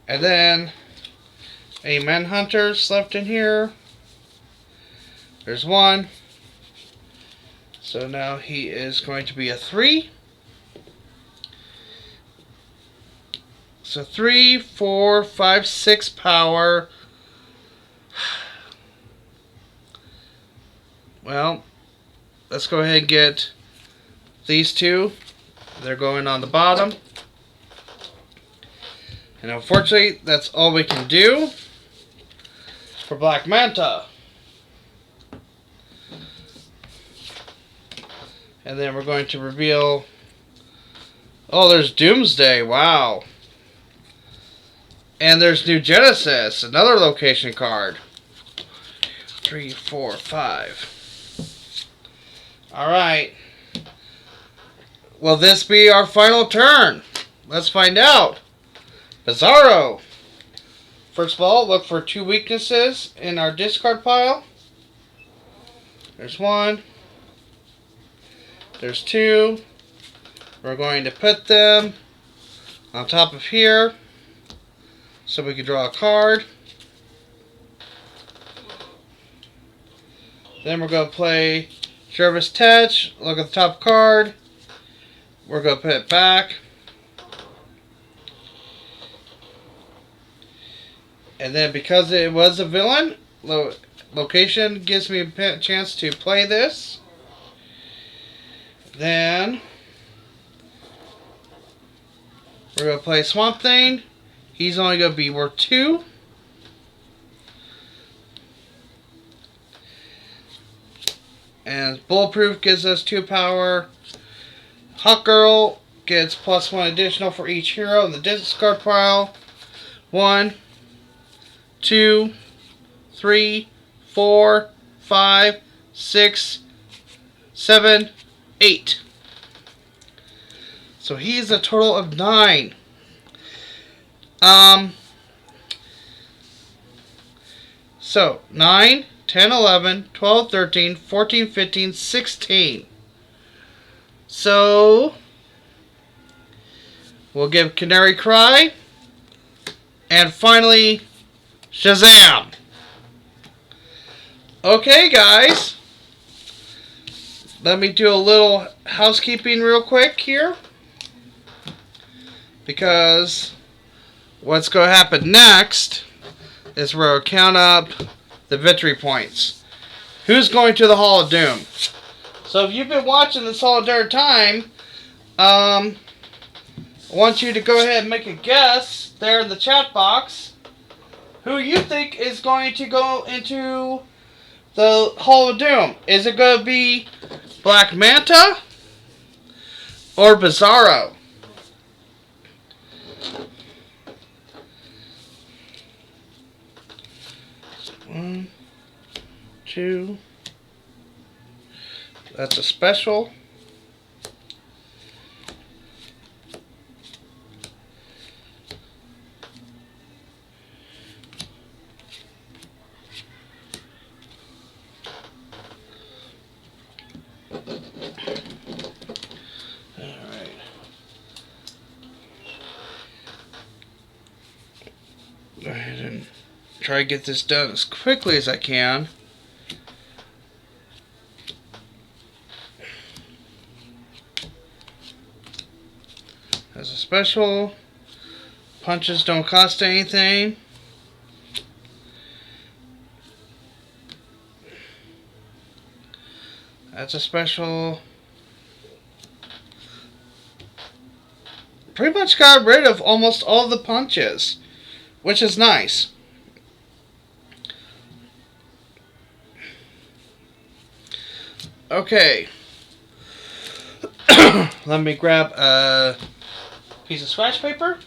S1: And then any Manhunters left in here. There's one. So now he is going to be a 3. So 3, 4, 5, 6 power. Well, let's go ahead and get these two. They're going on the bottom. And unfortunately, that's all we can do for Black Manta. And then we're going to reveal... oh, there's Doomsday. Wow. And there's New Genesis, another location card. 3, 4, 5. Alright. Will this be our final turn? Let's find out. Bizzaro. First of all, look for 2 weaknesses in our discard pile. There's 1. There's 2. We're going to put them on top of here so we can draw a card. Then we're going to play Jervis Tetch. Look at the top card. We're going to put it back. And then because it was a villain, location gives me a chance to play this. Then we're going to play Swamp Thing. He's only going to be worth 2. And Bulletproof gives us 2 power. Hawk Girl gets +1 additional for each hero in the discard pile. 1, 2, 3, 4, 5, 6, 7, 8. So he's a total of 9. So 9, 10, 11, 12, 13, 14, 15, 16. So we'll give Canary Cry. And finally, Shazam! Okay, guys. Let me do a little housekeeping real quick here. Because what's going to happen next is we're going to count up the victory points. Who's going to the Hall of Doom? So if you've been watching this whole entire time, I want you to go ahead and make a guess there in the chat box who you think is going to go into the Hall of Doom. Is it going to be Black Manta or Bizzaro? 1, 2, That's a special. Alright. Go ahead and try to get this done as quickly as I can. As a special, punches don't cost anything. That's a special. Pretty much got rid of almost all the punches, which is nice. Okay. Let me grab a piece of scratch paper.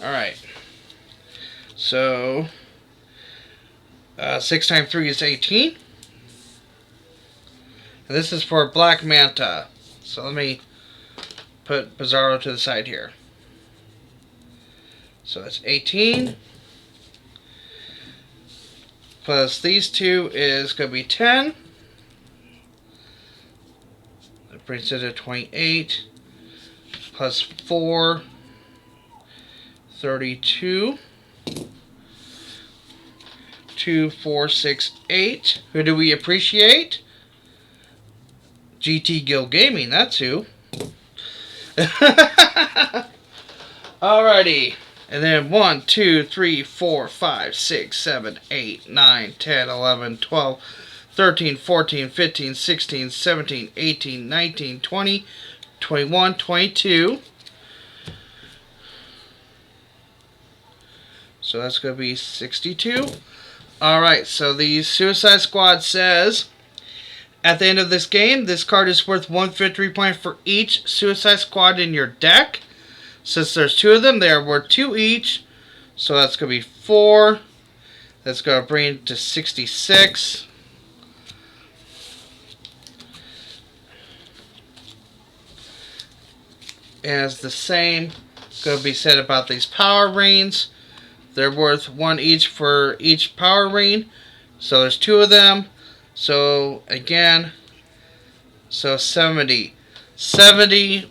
S1: Alright. So, 6 times 3 is 18. And this is for Black Manta. So let me put Bizzaro to the side here. So that's 18. Plus these two is going to be 10. That brings it to 28. Plus 4. 32. 2, 4, 6, 8. Who do we appreciate? GT Guild Gaming, that's who. Alrighty. And then 1, 2, 3, 4, 5, 6, 7, 8, 9, 10, 11, 12, 13, 14, 15, 16, 17, 18, 19, 20, 21, 22. So that's going to be 62. Alright, so the Suicide Squad says, at the end of this game, this card is worth 1 victory point for each Suicide Squad in your deck. Since there's 2 of them, they are worth 2 each. So that's going to be 4. That's going to bring it to 66. As the same going to be said about these power rings. They're worth 1 each for each power ring. So there's 2 of them. So again, so 70. 70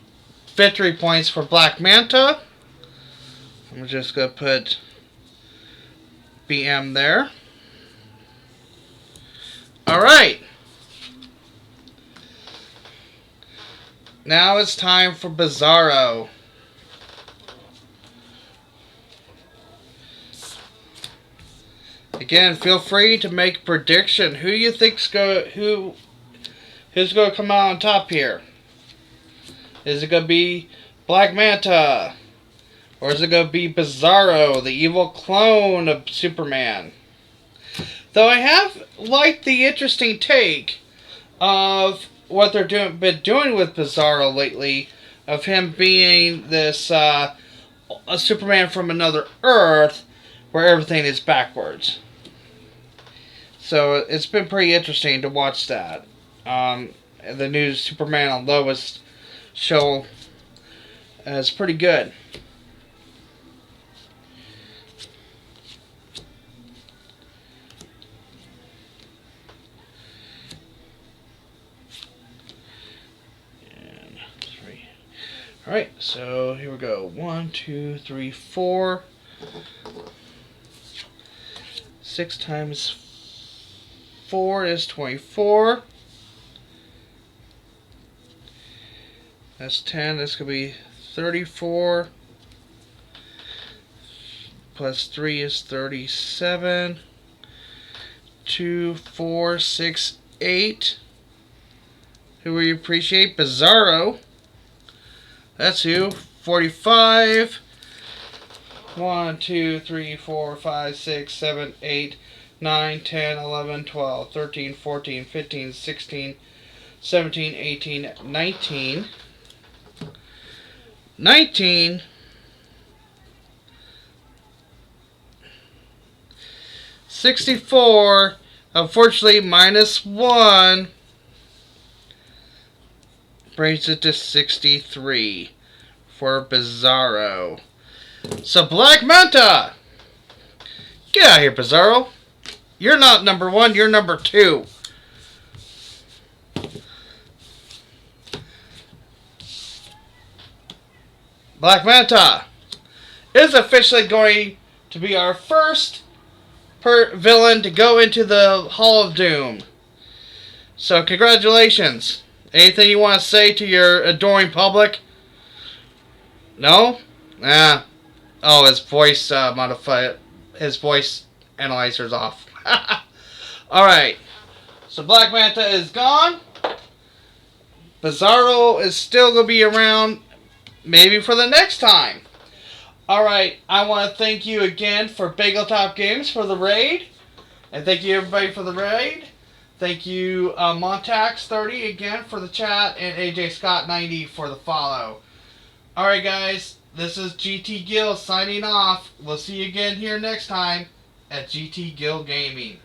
S1: victory points for Black Manta. I'm just going to put BM there. Alright. Now it's time for Bizzaro. Again, feel free to make a prediction. Who do you think's who's going to come out on top here? Is it going to be Black Manta? Or is it going to be Bizzaro, the evil clone of Superman? Though I have liked the interesting take of what they're been doing with Bizzaro lately, of him being this a Superman from another Earth where everything is backwards. So it's been pretty interesting to watch that. The new Superman on Lois show is pretty good. And 3. Alright, so here we go. 1, 2, 3, 4. 6 times 4 is 24. That's 10. That's going to be 34. Plus 3 is 37. 2, 4, 6, 8. Who we appreciate? Bizzaro. That's who. 45. 1, 2, 3, 4, 5, 6, 7, 8, 9, 10, 11, 12, 13, 14, 15, 16, 17, 18, 19. 19 64. Unfortunately, -1 brings it to 63 for Bizzaro. So Black Manta, get out of here, Bizzaro. You're not number 1. You're number 2. Black Manta is officially going to be our first villain to go into the Hall of Doom. So congratulations. Anything you want to say to your adoring public? No? Oh, his voice his voice analyzer's off. Alright. So Black Manta is gone. Bizzaro is still going to be around, maybe for the next time. Alright, I want to thank you again for Bagel Top Games for the raid. And thank you everybody for the raid. Thank you Montax30 again for the chat. And AJ Scott 90 for the follow. Alright guys, this is GT Gill signing off. We'll see you again here next time at GT Gill Gaming.